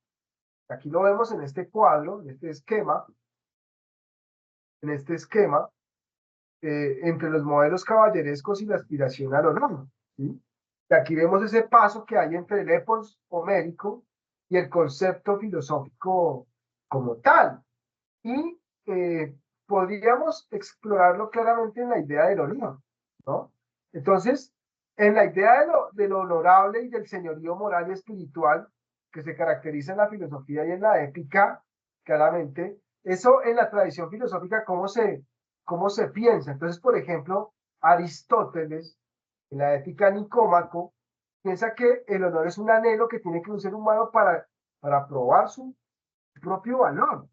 Aquí lo vemos en este cuadro, en este esquema, entre los modelos caballerescos y la aspiración al honor, ¿sí? Y aquí vemos ese paso que hay entre el epos homérico y el concepto filosófico como tal. Y podríamos explorarlo claramente en la idea del honor, ¿no? Entonces, en la idea de lo honorable y del señorío moral y espiritual que se caracteriza en la filosofía y en la épica, claramente, eso en la tradición filosófica, cómo se piensa. Entonces, por ejemplo, Aristóteles, en la ética Nicómaco, piensa que el honor es un anhelo que tiene que un ser humano para probar su propio valor,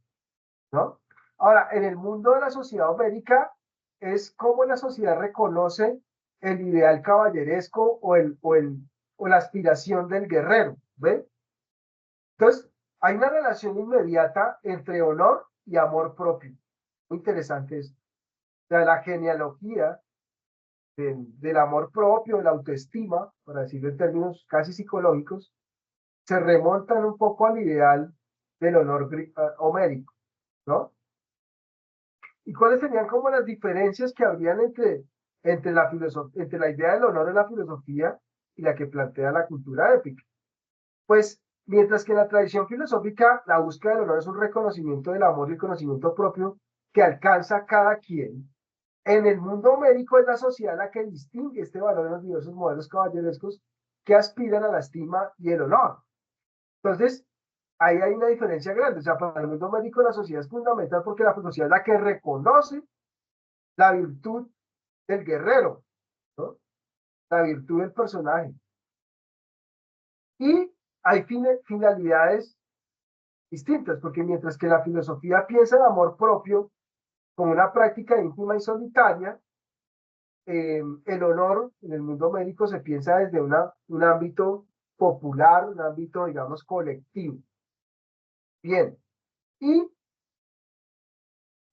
¿no? Ahora, en el mundo de la sociedad homérica es como la sociedad reconoce el ideal caballeresco o la aspiración del guerrero, ¿ve? Entonces, hay una relación inmediata entre honor y amor propio. Muy interesante esto. O sea, la genealogía del amor propio, de la autoestima, para decirlo en términos casi psicológicos, se remontan un poco al ideal del honor homérico, ¿no? ¿Y cuáles serían como las diferencias que habrían entre la idea del honor en la filosofía y la que plantea la cultura épica? Pues, mientras que en la tradición filosófica la búsqueda del honor es un reconocimiento del amor y el conocimiento propio que alcanza cada quien, en el mundo homérico es la sociedad la que distingue este valor en los diversos modelos caballerescos que aspiran a la estima y el honor. Entonces, ahí hay una diferencia grande. O sea, para el mundo médico la sociedad es fundamental porque la sociedad es la que reconoce la virtud del guerrero, ¿no? La virtud del personaje. Y hay finalidades distintas, porque mientras que la filosofía piensa el amor propio como una práctica íntima y solitaria, el honor en el mundo médico se piensa desde un ámbito popular, un ámbito, digamos, colectivo. Bien, y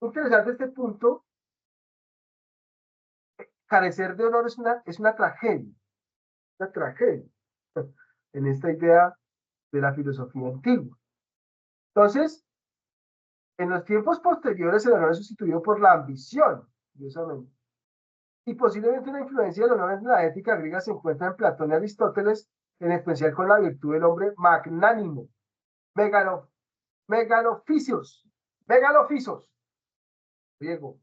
interesante este punto, carecer de honor es una tragedia en esta idea de la filosofía antigua. Entonces, en los tiempos posteriores el honor es sustituido por la ambición, curiosamente. Y posiblemente una influencia del honor en la ética griega se encuentra en Platón y Aristóteles, en especial con la virtud del hombre magnánimo, megalo, megalofisios, megalofisios, griego.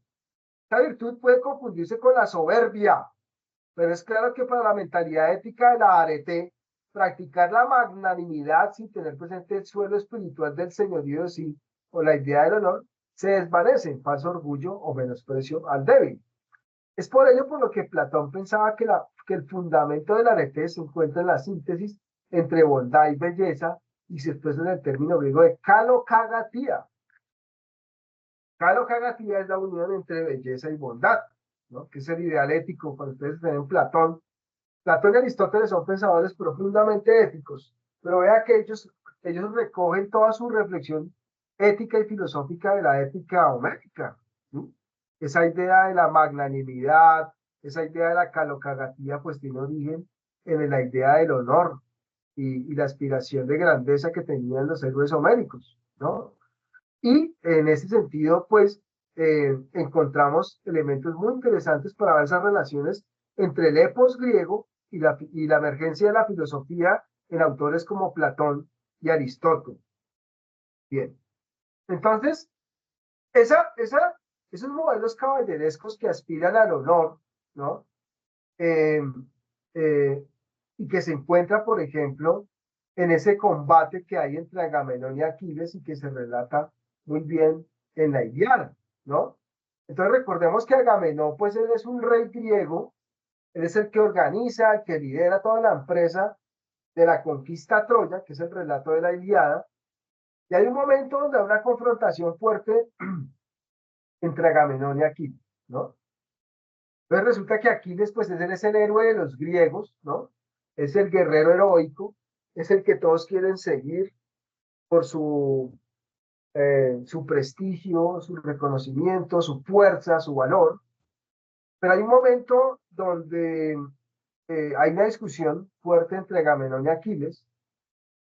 Esta virtud puede confundirse con la soberbia, pero es claro que para la mentalidad ética de la arete, practicar la magnanimidad sin tener presente el suelo espiritual del señorío de sí o la idea del honor, se desvanece en falso orgullo o menosprecio al débil. Es por ello por lo que Platón pensaba que el fundamento del arete se encuentra en la síntesis entre bondad y belleza y se expresa en el término griego de kalokagatia. Kalokagatia es la unión entre belleza y bondad, ¿no? Que es el ideal ético. Cuando ustedes ven Platón y Aristóteles son pensadores profundamente éticos, pero vea que ellos recogen toda su reflexión ética y filosófica de la ética homérica, ¿sí? Esa idea de la magnanimidad, esa idea de la calocagatía, pues tiene origen en la idea del honor y la aspiración de grandeza que tenían los héroes homéricos, ¿no? Y en ese sentido, pues, encontramos elementos muy interesantes para ver esas relaciones entre el epos griego y la emergencia de la filosofía en autores como Platón y Aristóteles. Bien, entonces, esos modelos caballerescos que aspiran al honor, ¿no? Eh, eh, y que se encuentra, por ejemplo, en ese combate que hay entre Agamenón y Aquiles y que se relata muy bien en la Ilíada, ¿no? Entonces recordemos que Agamenón, pues él es un rey griego, él es el que organiza, el que lidera toda la empresa de la conquista a Troya, que es el relato de la Ilíada, y hay un momento donde hay una confrontación fuerte entre Agamenón y Aquiles, ¿no? Entonces resulta que Aquiles, pues él es el héroe de los griegos, ¿no? Es el guerrero heroico, es el que todos quieren seguir por su prestigio, su reconocimiento, su fuerza, su valor. Pero hay un momento donde hay una discusión fuerte entre Agamenón y Aquiles,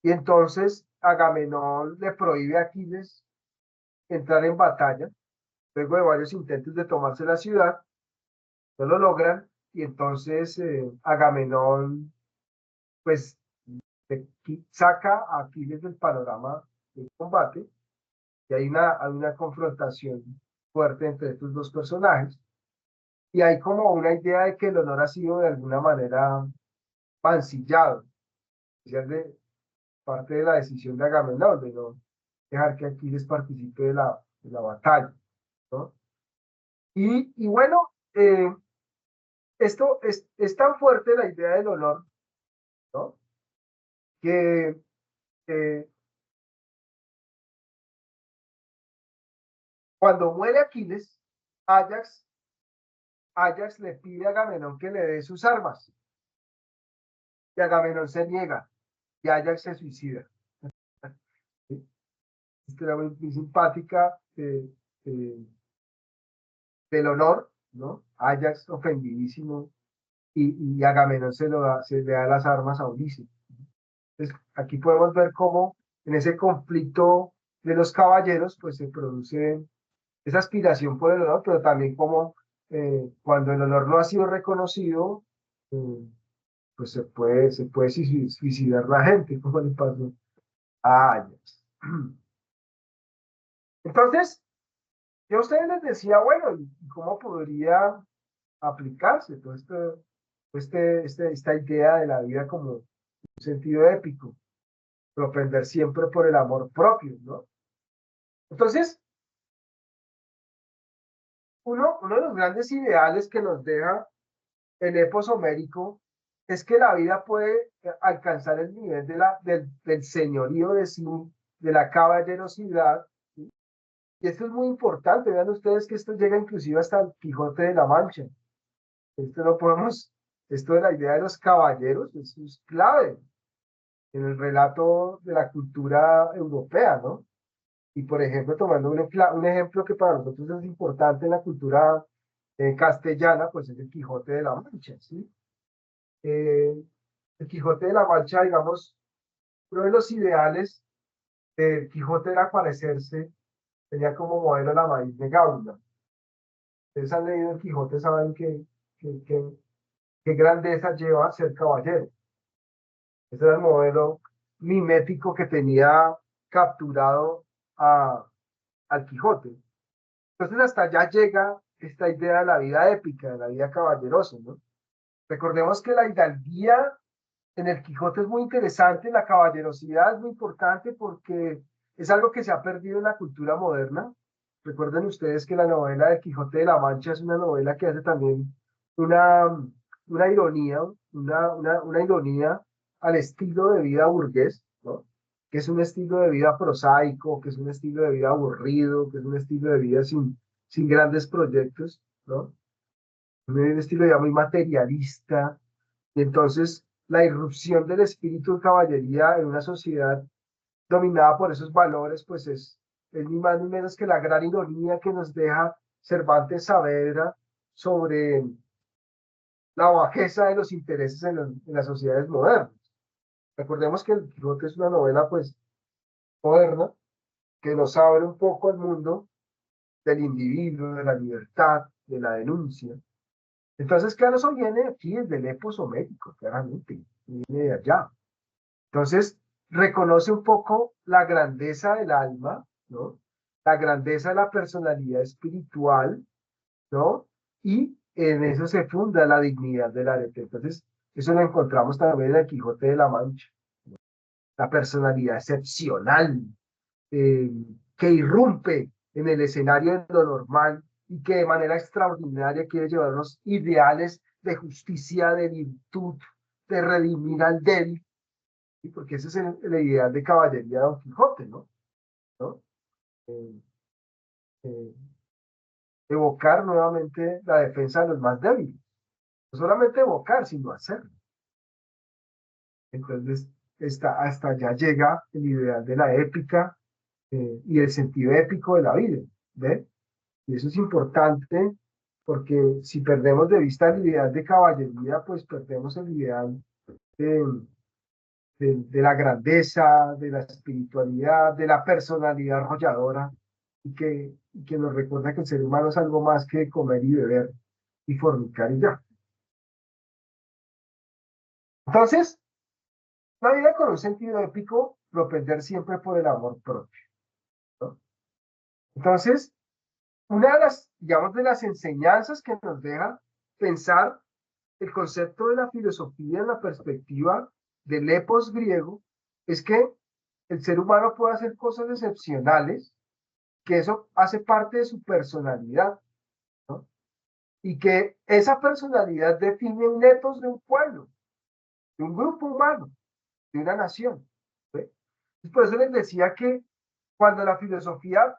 y entonces Agamenón le prohíbe a Aquiles entrar en batalla, luego de varios intentos de tomarse la ciudad, no lo logran, y entonces Agamenón pues saca a Aquiles del panorama del combate, y hay una confrontación fuerte entre estos dos personajes, y hay como una idea de que el honor ha sido de alguna manera mancillado, de parte de la decisión de Agamenón, de no dejar que Aquiles participe de la batalla, ¿no? Y bueno, esto es tan fuerte la idea del honor, ¿no? Que eh, cuando muere Aquiles, Ajax, Ajax le pide a Agamenón que le dé sus armas, y Agamenón se niega, y Ajax se suicida. ¿Sí? Esta era muy simpática del honor, ¿no? Ajax ofendidísimo, y Agamenón se le da las armas a Ulises. Entonces, aquí podemos ver cómo en ese conflicto de los caballeros, pues se produce esa aspiración por el honor, pero también como cuando el honor no ha sido reconocido, eh, pues se puede suicidar la gente, como le pasó a Ajax. Entonces, yo a ustedes les decía, bueno, ¿y cómo podría aplicarse todo esta idea de la vida como un sentido épico, propender siempre por el amor propio, ¿no? Entonces, uno de los grandes ideales que nos deja el epos homérico es que la vida puede alcanzar el nivel del señorío de sí, de la caballerosidad, ¿sí? Y esto es muy importante, vean ustedes que esto llega inclusive hasta el Quijote de la Mancha. Esto no podemos, esto de la idea de los caballeros, eso es clave en el relato de la cultura europea, ¿no? Y por ejemplo, tomando un ejemplo que para nosotros es importante en la cultura castellana, pues es el Quijote de la Mancha, ¿sí? Eh, el Quijote de la Mancha, digamos, uno de los ideales del Quijote era parecerse, tenía como modelo la maíz de Gaula. Ustedes han leído el Quijote, saben qué grandeza lleva ser caballero. Ese era el modelo mimético que tenía capturado al Quijote. Entonces hasta allá llega esta idea de la vida épica, de la vida caballerosa, ¿no? Recordemos que la hidalguía en el Quijote es muy interesante, la caballerosidad es muy importante porque es algo que se ha perdido en la cultura moderna. Recuerden ustedes que la novela de Quijote de la Mancha es una novela que hace también una, una ironía, una ironía al estilo de vida burgués, ¿no? Que es un estilo de vida prosaico, que es un estilo de vida aburrido, que es un estilo de vida sin grandes proyectos, ¿no? Un estilo de vida muy materialista, y entonces la irrupción del espíritu de caballería en una sociedad dominada por esos valores, pues es ni más ni menos que la gran ironía que nos deja Cervantes Saavedra sobre la bajeza de los intereses en las sociedades modernas. Recordemos que el Quijote es una novela pues moderna que nos abre un poco al mundo del individuo, de la libertad, de la denuncia. Entonces, claro, eso viene aquí desde el epos homérico, claramente, viene de allá. Entonces, reconoce un poco la grandeza del alma, ¿no? La grandeza de la personalidad espiritual, ¿no? Y en eso se funda la dignidad del arete. Entonces, eso lo encontramos también en el Quijote de la Mancha. La personalidad excepcional, eh, que irrumpe en el escenario de lo normal y que de manera extraordinaria quiere llevar los ideales de justicia, de virtud, de redimir al débil, ¿sí? Porque ese es el ideal de caballería de Don Quijote, ¿no? ¿No? Eh, eh, evocar nuevamente la defensa de los más débiles. No solamente evocar, sino hacerlo. Entonces, hasta allá llega el ideal de la épica y el sentido épico de la vida. ¿Ve? Y eso es importante porque si perdemos de vista el ideal de caballería, pues perdemos el ideal de, de la grandeza, de la espiritualidad, de la personalidad arrolladora y que nos recuerda que el ser humano es algo más que comer y beber y fornicar y ya. Entonces, la vida con un sentido épico, propender siempre por el amor propio, ¿no? Entonces, una de las, digamos, de las enseñanzas que nos deja pensar el concepto de la filosofía en la perspectiva del epos griego es que el ser humano puede hacer cosas excepcionales, que eso hace parte de su personalidad, ¿no? Y que esa personalidad define un ethos de un pueblo, de un grupo humano, de una nación, ¿sí? Y por eso les decía que cuando la filosofía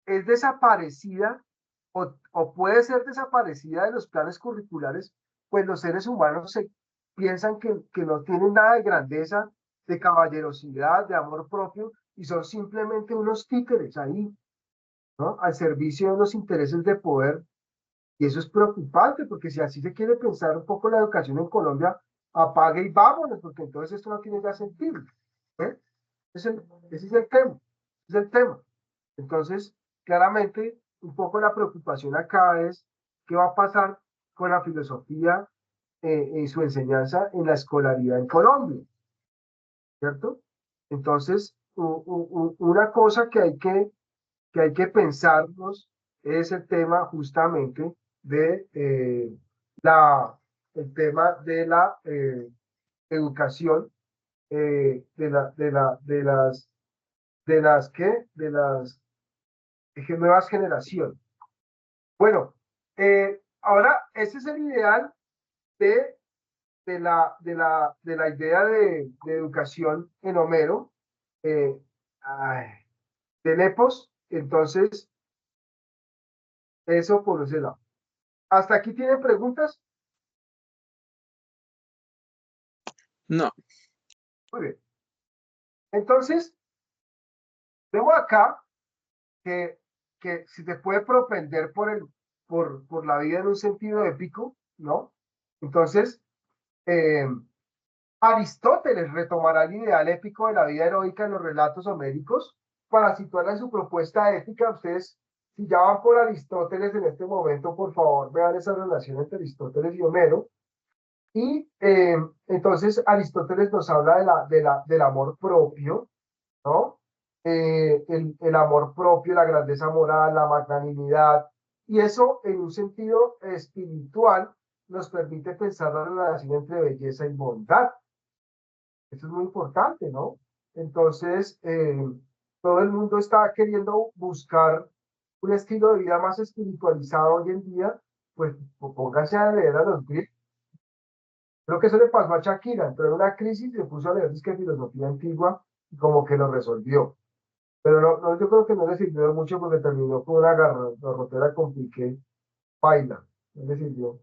es desaparecida o puede ser desaparecida de los planes curriculares, pues los seres humanos se piensan que no tienen nada de grandeza, de caballerosidad, de amor propio, y son simplemente unos títeres ahí, ¿no? Al servicio de los intereses de poder. Y eso es preocupante, porque si así se quiere pensar un poco la educación en Colombia, apague y vámonos, porque entonces esto no tiene ya sentido. ¿Eh? Ese, ese es el tema. Ese es el tema. Entonces, claramente, un poco la preocupación acá es qué va a pasar con la filosofía y su enseñanza en la escolaridad en Colombia, ¿cierto? Entonces, una cosa que hay que pensarnos es el tema justamente de el tema de la educación ¿qué? De nuevas generaciones. Bueno, ahora ese es el ideal de, de la idea de educación en Homero, eh, ay, del epos. Entonces, eso por ese lado. ¿Hasta aquí tienen preguntas? No, Muy bien. Entonces, vemos acá que, que si se puede propender por la vida en un sentido épico, ¿no? Entonces, eh, Aristóteles retomará el ideal épico de la vida heroica en los relatos homéricos para situarla en su propuesta ética. Ustedes, si ya van por Aristóteles en este momento, por favor, vean esa relación entre Aristóteles y Homero. Y entonces Aristóteles nos habla del amor propio, ¿no? El amor propio, la grandeza moral, la magnanimidad, y eso en un sentido espiritual nos permite pensar la relación entre belleza y bondad. Eso es muy importante, ¿no? Entonces, todo el mundo está queriendo buscar un estilo de vida más espiritualizado hoy en día, pues pónganse a leer a los griegos. Creo que eso le pasó a Shakira, entró en una crisis y se puso a leer disque filosofía antigua y como que lo resolvió. Pero yo creo que no le sirvió mucho porque terminó con una garrotera con Piqué, baila, no le sirvió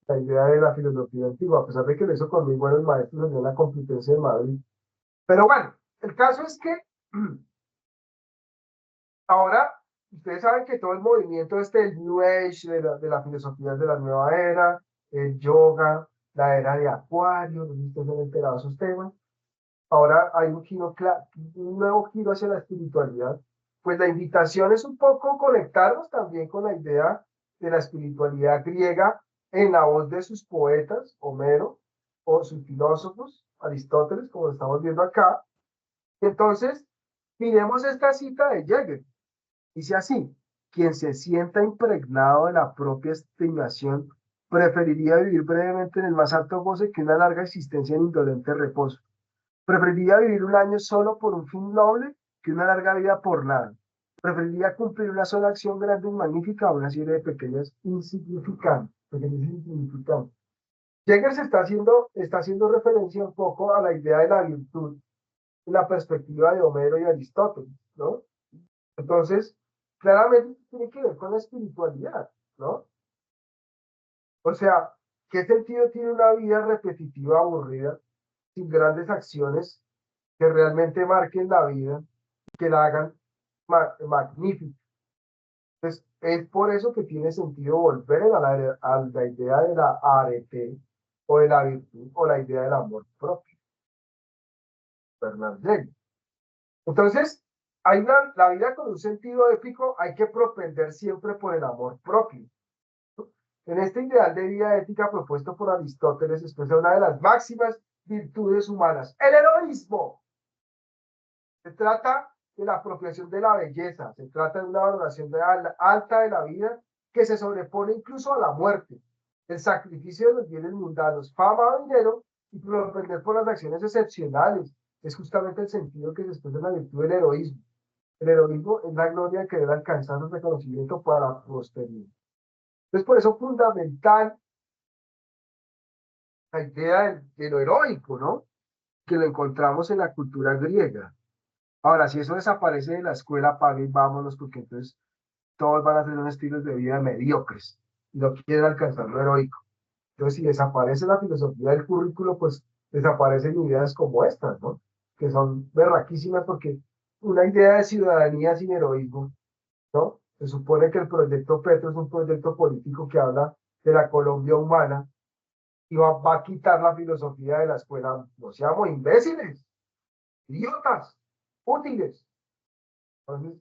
la idea de la filosofía antigua, a pesar de que lo hizo con muy buenos maestros en la Complutense de Madrid. Pero bueno, el caso es que ahora ustedes saben que todo el movimiento del New Age, de la filosofía de la nueva era, el yoga, la era de Acuario, no sé si ustedes han enterado de esos temas. Ahora hay un nuevo giro hacia la espiritualidad, pues la invitación es un poco conectarnos también con la idea de la espiritualidad griega en la voz de sus poetas, Homero, o sus filósofos, Aristóteles, como lo estamos viendo acá. Entonces, miremos esta cita de Jäger. Dice así: quien se sienta impregnado de la propia estimación preferiría vivir brevemente en el más alto goce que una larga existencia en indolente reposo. Preferiría vivir un año solo por un fin noble que una larga vida por nada. Preferiría cumplir una sola acción grande y magnífica a una serie de pequeñas insignificantes. Jäger está haciendo referencia un poco a la idea de la virtud en la perspectiva de Homero y Aristóteles, ¿no? Entonces, claramente tiene que ver con la espiritualidad, ¿no? O sea, ¿qué sentido tiene una vida repetitiva, aburrida, sin grandes acciones que realmente marquen la vida, que la hagan magnífica? Entonces, es por eso que tiene sentido volver a la idea de la arete o de la virtud o la idea del amor propio. Bernard Jäger. Entonces, la vida con un sentido épico hay que propender siempre por el amor propio. En este ideal de vida ética propuesto por Aristóteles expresa una de las máximas virtudes humanas, el heroísmo. Se trata de la apropiación de la belleza, se trata de una valoración alta de la vida que se sobrepone incluso a la muerte, el sacrificio de los bienes mundanos, fama, dinero y propender por las acciones excepcionales. Es justamente el sentido que se expresa en la virtud del heroísmo. El heroísmo es la gloria de querer alcanzar un reconocimiento para la posteridad. Entonces, por eso fundamental la idea de lo heroico, ¿no? Que lo encontramos en la cultura griega. Ahora, si eso desaparece de la escuela, pague y vámonos, porque entonces todos van a tener unos estilos de vida mediocres y no quieren alcanzar lo heroico. Entonces, si desaparece la filosofía del currículo, pues desaparecen ideas como estas, ¿no? Que son berraquísimas porque una idea de ciudadanía sin heroísmo, ¿no? Se supone que el proyecto Petro es un proyecto político que habla de la Colombia humana y va a quitar la filosofía de la escuela. No seamos imbéciles, idiotas, útiles. Entonces,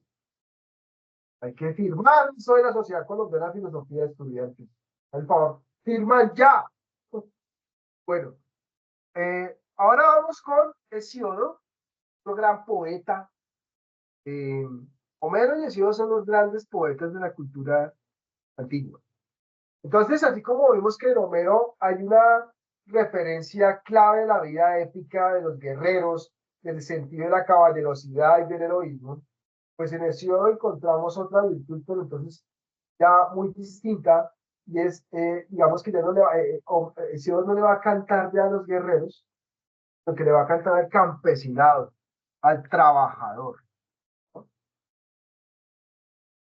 hay que firmar eso de la Sociedad Colombiana de Filosofía de Estudiantes. Por favor, firman ya. Bueno, ahora vamos con Hesíodo, otro gran poeta. Homero y Hesíodo son los grandes poetas de la cultura antigua. Entonces, así como vimos que en Homero hay una referencia clave de la vida épica de los guerreros, del sentido de la caballerosidad y del heroísmo, pues en Hesíodo encontramos otra virtud, pero entonces ya muy distinta, y es, digamos que ya no le va, Hesíodo no le va a cantar ya a los guerreros, lo que le va a cantar al campesinado, al trabajador, ¿no?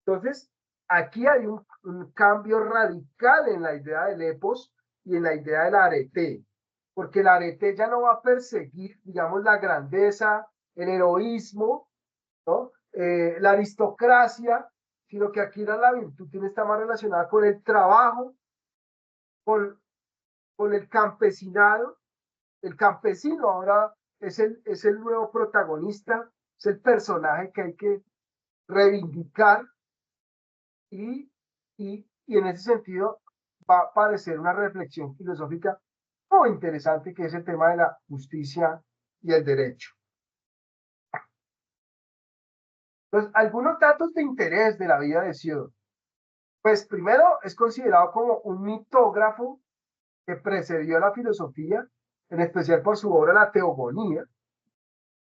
Entonces, aquí hay un cambio radical en la idea del epos y en la idea del arete, porque el arete ya no va a perseguir, digamos, la grandeza, el heroísmo, ¿no? La aristocracia, sino que aquí la virtud tiene está más relacionada con el trabajo, con, con el campesinado. El campesino ahora es el nuevo protagonista, es el personaje que hay que reivindicar y en ese sentido va a aparecer una reflexión filosófica muy interesante que es el tema de la justicia y el derecho. Entonces, algunos datos de interés de la vida de Hesíodo. Pues primero es considerado como un mitógrafo que precedió a la filosofía, en especial por su obra La Teogonía,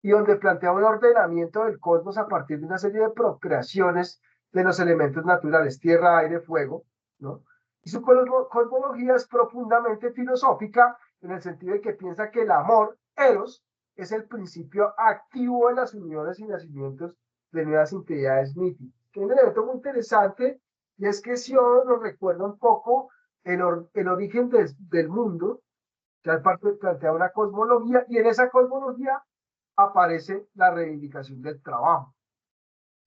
y donde plantea un ordenamiento del cosmos a partir de una serie de procreaciones de los elementos naturales, tierra, aire, fuego, ¿no? Y su cosmología es profundamente filosófica en el sentido de que piensa que el amor, eros, es el principio activo de las uniones y nacimientos de nuevas entidades míticas. Que es un elemento muy interesante y es que Hesíodo nos recuerda un poco el origen del mundo, que al parte plantea una cosmología y en esa cosmología aparece la reivindicación del trabajo,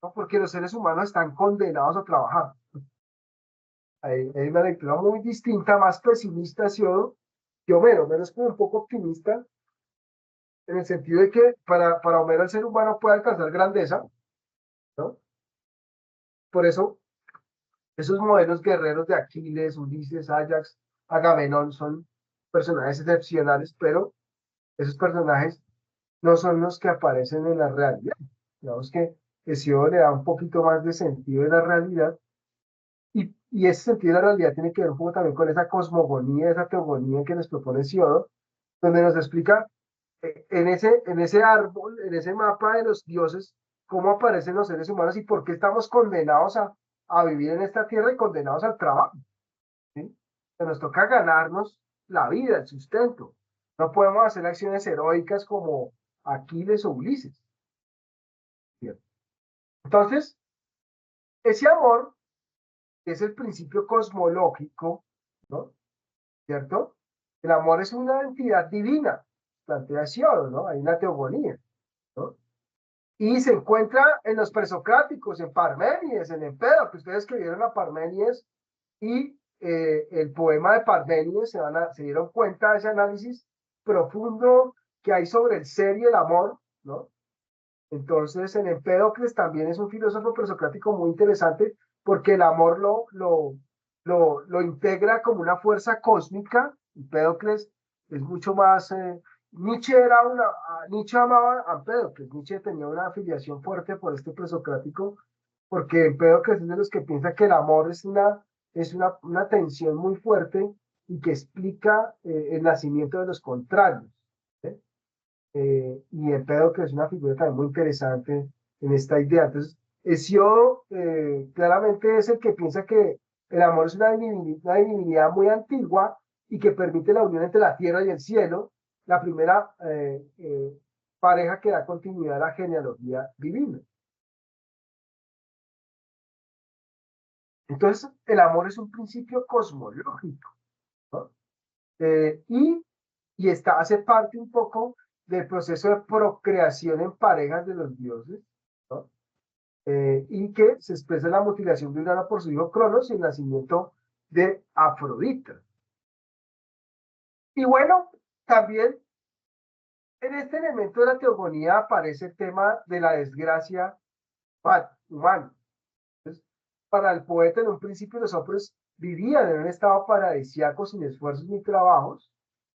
¿no? Porque los seres humanos están condenados a trabajar. Hay una lectura muy distinta, más pesimista que Homero. Homero es como un poco optimista en el sentido de que para Homero el ser humano puede alcanzar grandeza, ¿no? por eso esos modelos guerreros de Aquiles, Ulises, Ajax, Agamenón son personajes excepcionales, pero esos personajes no son los que aparecen en la realidad. Digamos que Hesíodo le da un poquito más de sentido de la realidad y ese sentido de la realidad tiene que ver un poco también con esa cosmogonía, esa teogonía que nos propone Hesíodo, donde nos explica en ese árbol, en ese mapa de los dioses, cómo aparecen los seres humanos y por qué estamos condenados a vivir en esta tierra y condenados al trabajo. ¿Sí? Que nos toca ganarnos la vida, el sustento. No podemos hacer acciones heroicas como Aquiles o Ulises. ¿Cierto? Entonces, ese amor es el principio cosmológico, ¿no? ¿Cierto? El amor es una entidad divina, plantea Hesíodo, ¿no? Hay una teogonía, ¿no? Y se encuentra en los presocráticos, en Parménides, en Empédocle, que ustedes que vieron a Parménides y el poema de Parménides se dieron cuenta de ese análisis profundo que hay sobre el ser y el amor, ¿no? Entonces, en Empédocles también es un filósofo presocrático muy interesante porque el amor lo integra como una fuerza cósmica. Empédocles es mucho más. Nietzsche era Nietzsche amaba a Empédocles. Nietzsche tenía una afiliación fuerte por este presocrático porque Empédocles es de los que piensa que el amor es una tensión muy fuerte y que explica el nacimiento de los contrarios. ¿Eh? Y Empédocles es una figura también muy interesante en esta idea. Entonces, Hesíodo claramente es el que piensa que el amor es una divinidad muy antigua y que permite la unión entre la tierra y el cielo, la primera pareja que da continuidad a la genealogía divina. Entonces, el amor es un principio cosmológico, ¿no? Eh, y, y hace parte un poco del proceso de procreación en parejas de los dioses, ¿no? Y que se expresa en la mutilación de Urano por su hijo Cronos y el nacimiento de Afrodita. Y bueno, también en este elemento de la teogonía aparece el tema de la desgracia humana. Entonces, para el poeta, en un principio, los hombres vivían en un estado paradisíaco sin esfuerzos ni trabajos,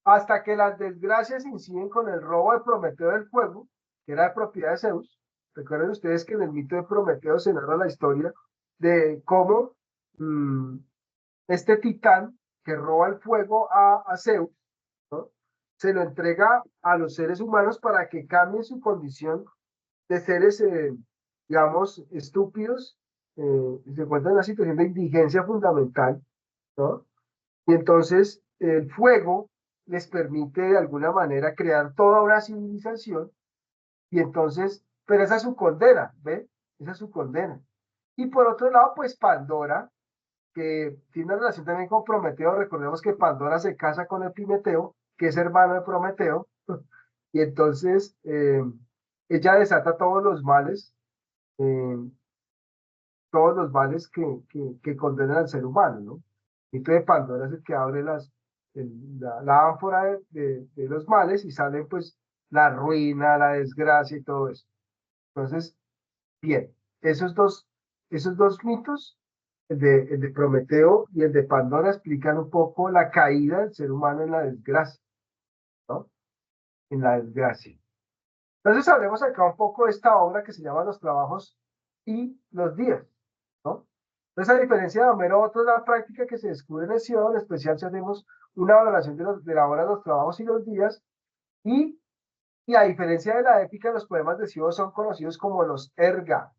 hasta que las desgracias inciden con el robo de Prometeo del fuego, que era de propiedad de Zeus. Recuerden ustedes que en el mito de Prometeo se narra la historia de cómo este titán que roba el fuego a Zeus, ¿no? Se lo entrega a los seres humanos para que cambien su condición de seres, digamos, estúpidos, se encuentran en una situación de indigencia fundamental, ¿no? Y entonces el fuego les permite de alguna manera crear toda una civilización y entonces, pero esa es su condena, ¿ve? Esa es su condena. Y por otro lado, pues Pandora, que tiene una relación también con Prometeo, recordemos que Pandora se casa con Epimeteo, que es hermano de Prometeo, y entonces ella desata eh, todos los males que condenan al ser humano, ¿no? El mito de Pandora es el que abre la ánfora de los males y sale pues la ruina, la desgracia y todo eso. Entonces, bien, esos dos mitos, el de Prometeo y el de Pandora, explican un poco la caída del ser humano en la desgracia, ¿no? En la desgracia. Entonces, hablemos acá un poco de esta obra que se llama Los Trabajos y los Días, ¿no? Entonces, a diferencia de Homero, otra es la práctica que se descubre en Hesíodo, en especial si hacemos una valoración de la obra de Los Trabajos y los Días, y, y a diferencia de la épica, los poemas de Hesíodo son conocidos como los erga,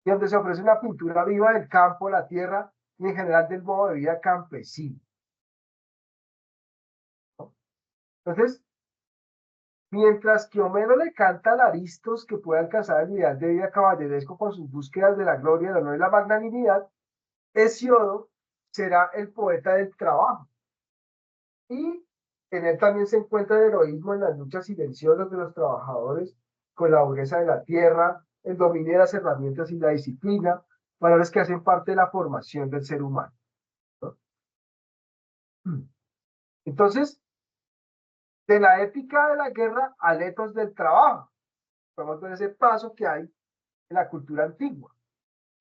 y donde se ofrece una pintura viva del campo, la tierra y en general del modo de vida campesino, ¿no? Entonces, mientras que Homero le canta a Aristos que puede alcanzar el ideal de vida caballeresco con sus búsquedas de la gloria, el honor y la magnanimidad, Hesíodo será el poeta del trabajo. Y en él también se encuentra el heroísmo en las luchas silenciosas de los trabajadores con la dureza de la tierra, el dominio de las herramientas y la disciplina, valores que hacen parte de la formación del ser humano, ¿no? Entonces, de la épica de la guerra al etos del trabajo, podemos ver ese paso que hay en la cultura antigua.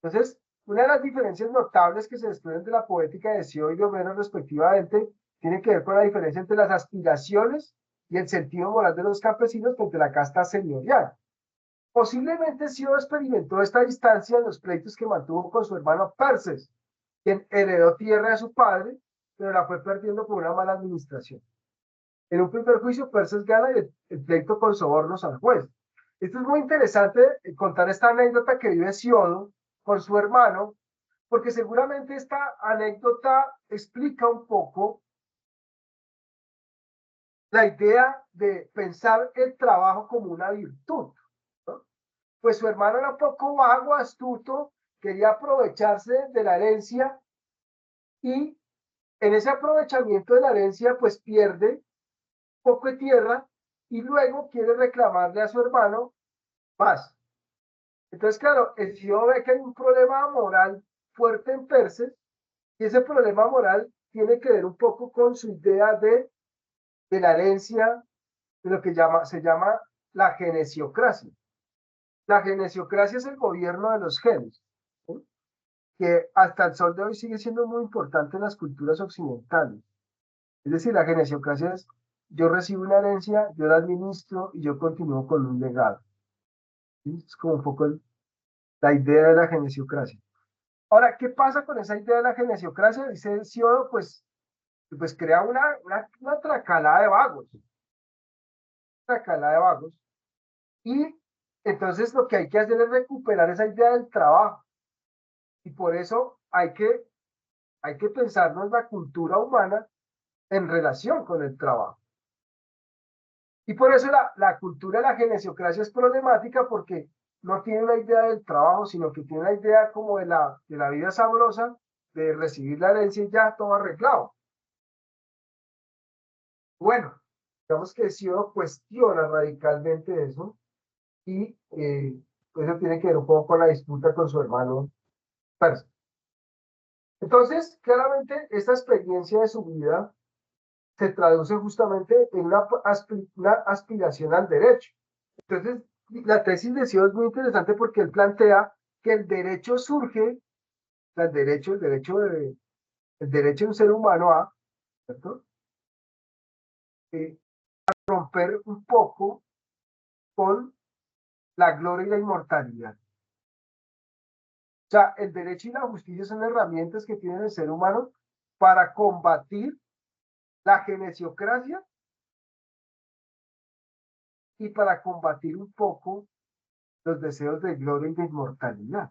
Entonces, una de las diferencias notables que se desprenden de la poética de Sió y de Homero respectivamente tiene que ver con la diferencia entre las aspiraciones y el sentido moral de los campesinos frente a la casta señorial. Posiblemente Sió experimentó esta distancia en los pleitos que mantuvo con su hermano Perses, quien heredó tierra de su padre, pero la fue perdiendo por una mala administración. En un primer juicio, Perses gana el pleito con sobornos al juez. Esto es muy interesante contar esta anécdota que vive Siodo con su hermano, porque seguramente esta anécdota explica un poco la idea de pensar el trabajo como una virtud, ¿no? Pues su hermano era un poco vago, astuto, quería aprovecharse de la herencia y en ese aprovechamiento de la herencia pues pierde poco de tierra y luego quiere reclamarle a su hermano más. Entonces, claro, el CEO ve que hay un problema moral fuerte en Perses y ese problema moral tiene que ver un poco con su idea de la herencia, de lo que se llama la genesiocracia. La genesiocracia es el gobierno de los genes, ¿sí? Que hasta el sol de hoy sigue siendo muy importante en las culturas occidentales. Es decir, la genesiocracia es yo recibo una herencia, yo la administro y yo continúo con un legado. ¿Sí? Es como un poco la idea de la genesiocracia. Ahora, ¿qué pasa con esa idea de la genesiocracia? Dice Siodo, pues crea una tracalada de vagos. Tracalada de vagos. Y entonces lo que hay que hacer es recuperar esa idea del trabajo. Y por eso hay que pensarnos la cultura humana en relación con el trabajo. Y por eso la cultura de la genesiocracia es problemática porque no tiene una idea del trabajo, sino que tiene una idea como de la vida sabrosa, de recibir la herencia y ya todo arreglado. Bueno, digamos que Siodo cuestiona radicalmente eso y eso tiene que ver un poco con la disputa con su hermano Persa. Entonces, claramente, esta experiencia de su vida se traduce justamente en una aspiración al derecho. Entonces, la tesis de Siodo es muy interesante porque él plantea que el derecho surge, el derecho de un ser humano a, ¿cierto? A romper un poco con la gloria y la inmortalidad. O sea, el derecho y la justicia son herramientas que tiene el ser humano para combatir la genesiocracia y para combatir un poco los deseos de gloria y de inmortalidad.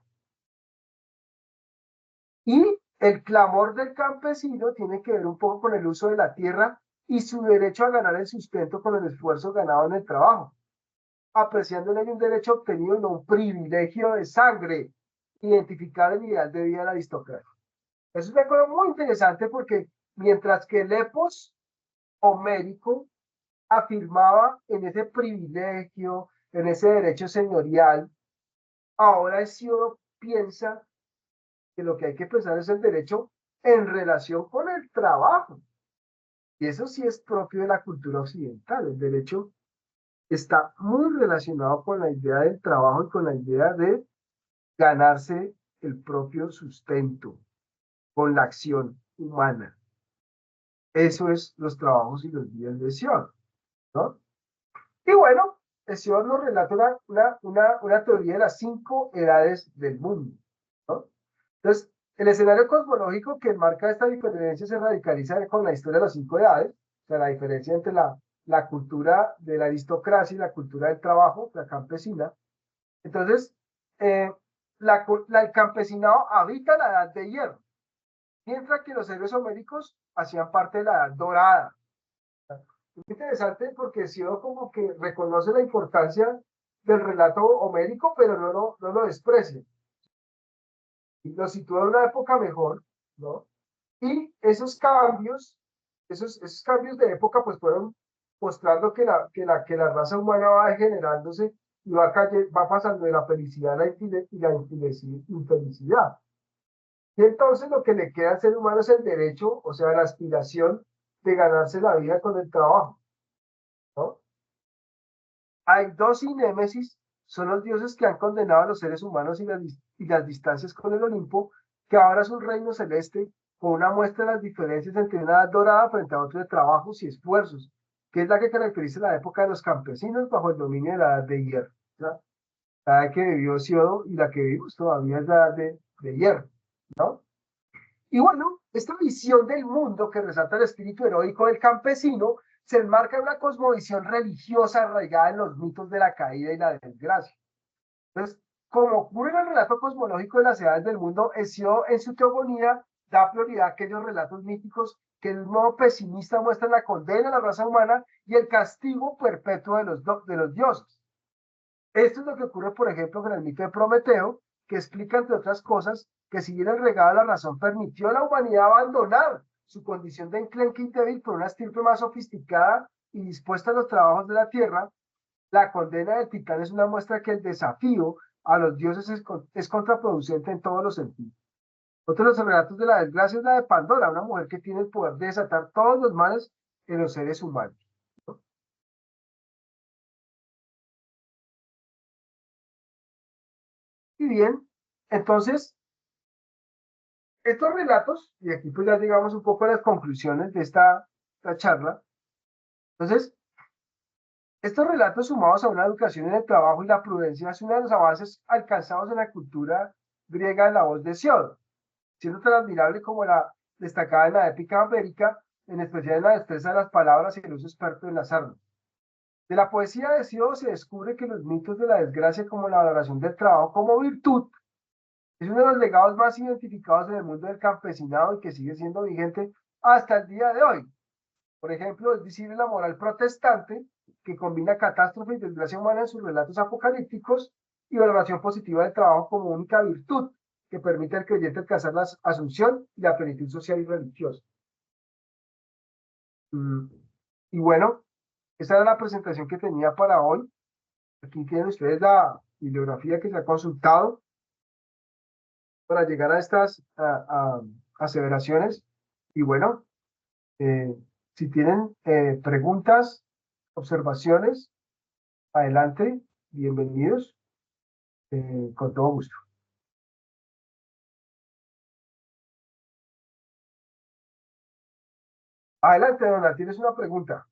Y el clamor del campesino tiene que ver un poco con el uso de la tierra y su derecho a ganar el sustento con el esfuerzo ganado en el trabajo, apreciando en él un derecho obtenido y no un privilegio de sangre, identificar el ideal de vida de la aristocracia. Eso es una cosa muy interesante porque mientras que el epos homérico afirmaba en ese privilegio, en ese derecho señorial, ahora Hesíodo piensa que lo que hay que pensar es el derecho en relación con el trabajo. Y eso sí es propio de la cultura occidental. El derecho está muy relacionado con la idea del trabajo y con la idea de ganarse el propio sustento, con la acción humana. Eso es los trabajos y los días de Sion, ¿no? Y bueno, Sion nos relata una teoría de las 5 edades del mundo, ¿no? Entonces, el escenario cosmológico que enmarca esta diferencia se radicaliza con la historia de las 5 edades, o sea, la diferencia entre la cultura de la aristocracia y la cultura del trabajo, la campesina. Entonces, el campesinado habita la edad de hierro, mientras que los héroes homéricos hacían parte de la edad dorada. Es interesante porque Siodo como que reconoce la importancia del relato homérico, pero no lo desprecia. Y lo sitúa en una época mejor, ¿no? Y esos cambios de época, pues fueron mostrando que la raza humana va degenerándose y va pasando de la felicidad a la infelicidad. Y entonces lo que le queda al ser humano es el derecho, o sea, la aspiración de ganarse la vida con el trabajo, ¿no? Hay dos sínemesis son los dioses que han condenado a los seres humanos y las distancias con el Olimpo, que ahora es un reino celeste con una muestra de las diferencias entre una edad dorada frente a otra de trabajos y esfuerzos, que es la que caracteriza la época de los campesinos bajo el dominio de la edad de hierro. ¿Ya? La edad que vivió Siodo y la que vivimos todavía es la edad de hierro, ¿no? Y bueno, esta visión del mundo que resalta el espíritu heroico del campesino se enmarca en una cosmovisión religiosa arraigada en los mitos de la caída y la desgracia. Entonces, como ocurre en el relato cosmológico de las edades del mundo, Hesíodo en su teogonía da prioridad a aquellos relatos míticos que de un modo pesimista muestran la condena a la raza humana y el castigo perpetuo de los dioses. Esto es lo que ocurre, por ejemplo, con el mito de Prometeo, que explica, entre otras cosas, que si bien el regalo de la razón permitió a la humanidad abandonar su condición de enclenque y débil por una estirpe más sofisticada y dispuesta a los trabajos de la tierra, la condena del titán es una muestra que el desafío a los dioses es contraproducente en todos los sentidos. Otro de los relatos de la desgracia es la de Pandora, una mujer que tiene el poder de desatar todos los males en los seres humanos. Y bien, entonces, estos relatos, y aquí pues ya llegamos un poco a las conclusiones de esta charla, entonces, estos relatos sumados a una educación en el trabajo y la prudencia es uno de los avances alcanzados en la cultura griega en la voz de Hesíodo, siendo tan admirable como la destacada en la épica américa, en especial en la destreza de las palabras y el uso experto en las armas. De la poesía de Hesíodo se descubre que los mitos de la desgracia como la valoración del trabajo como virtud es uno de los legados más identificados en el mundo del campesinado y que sigue siendo vigente hasta el día de hoy. Por ejemplo, es visible la moral protestante que combina catástrofe y desgracia humana en sus relatos apocalípticos y valoración positiva del trabajo como única virtud que permite al creyente alcanzar la asunción y la plenitud social y religiosa. Y bueno, esa era la presentación que tenía para hoy. Aquí tienen ustedes la bibliografía que se ha consultado para llegar a estas aseveraciones. Y bueno, eh, si tienen preguntas, observaciones, adelante, bienvenidos, con todo gusto. Adelante, Dona, tienes una pregunta.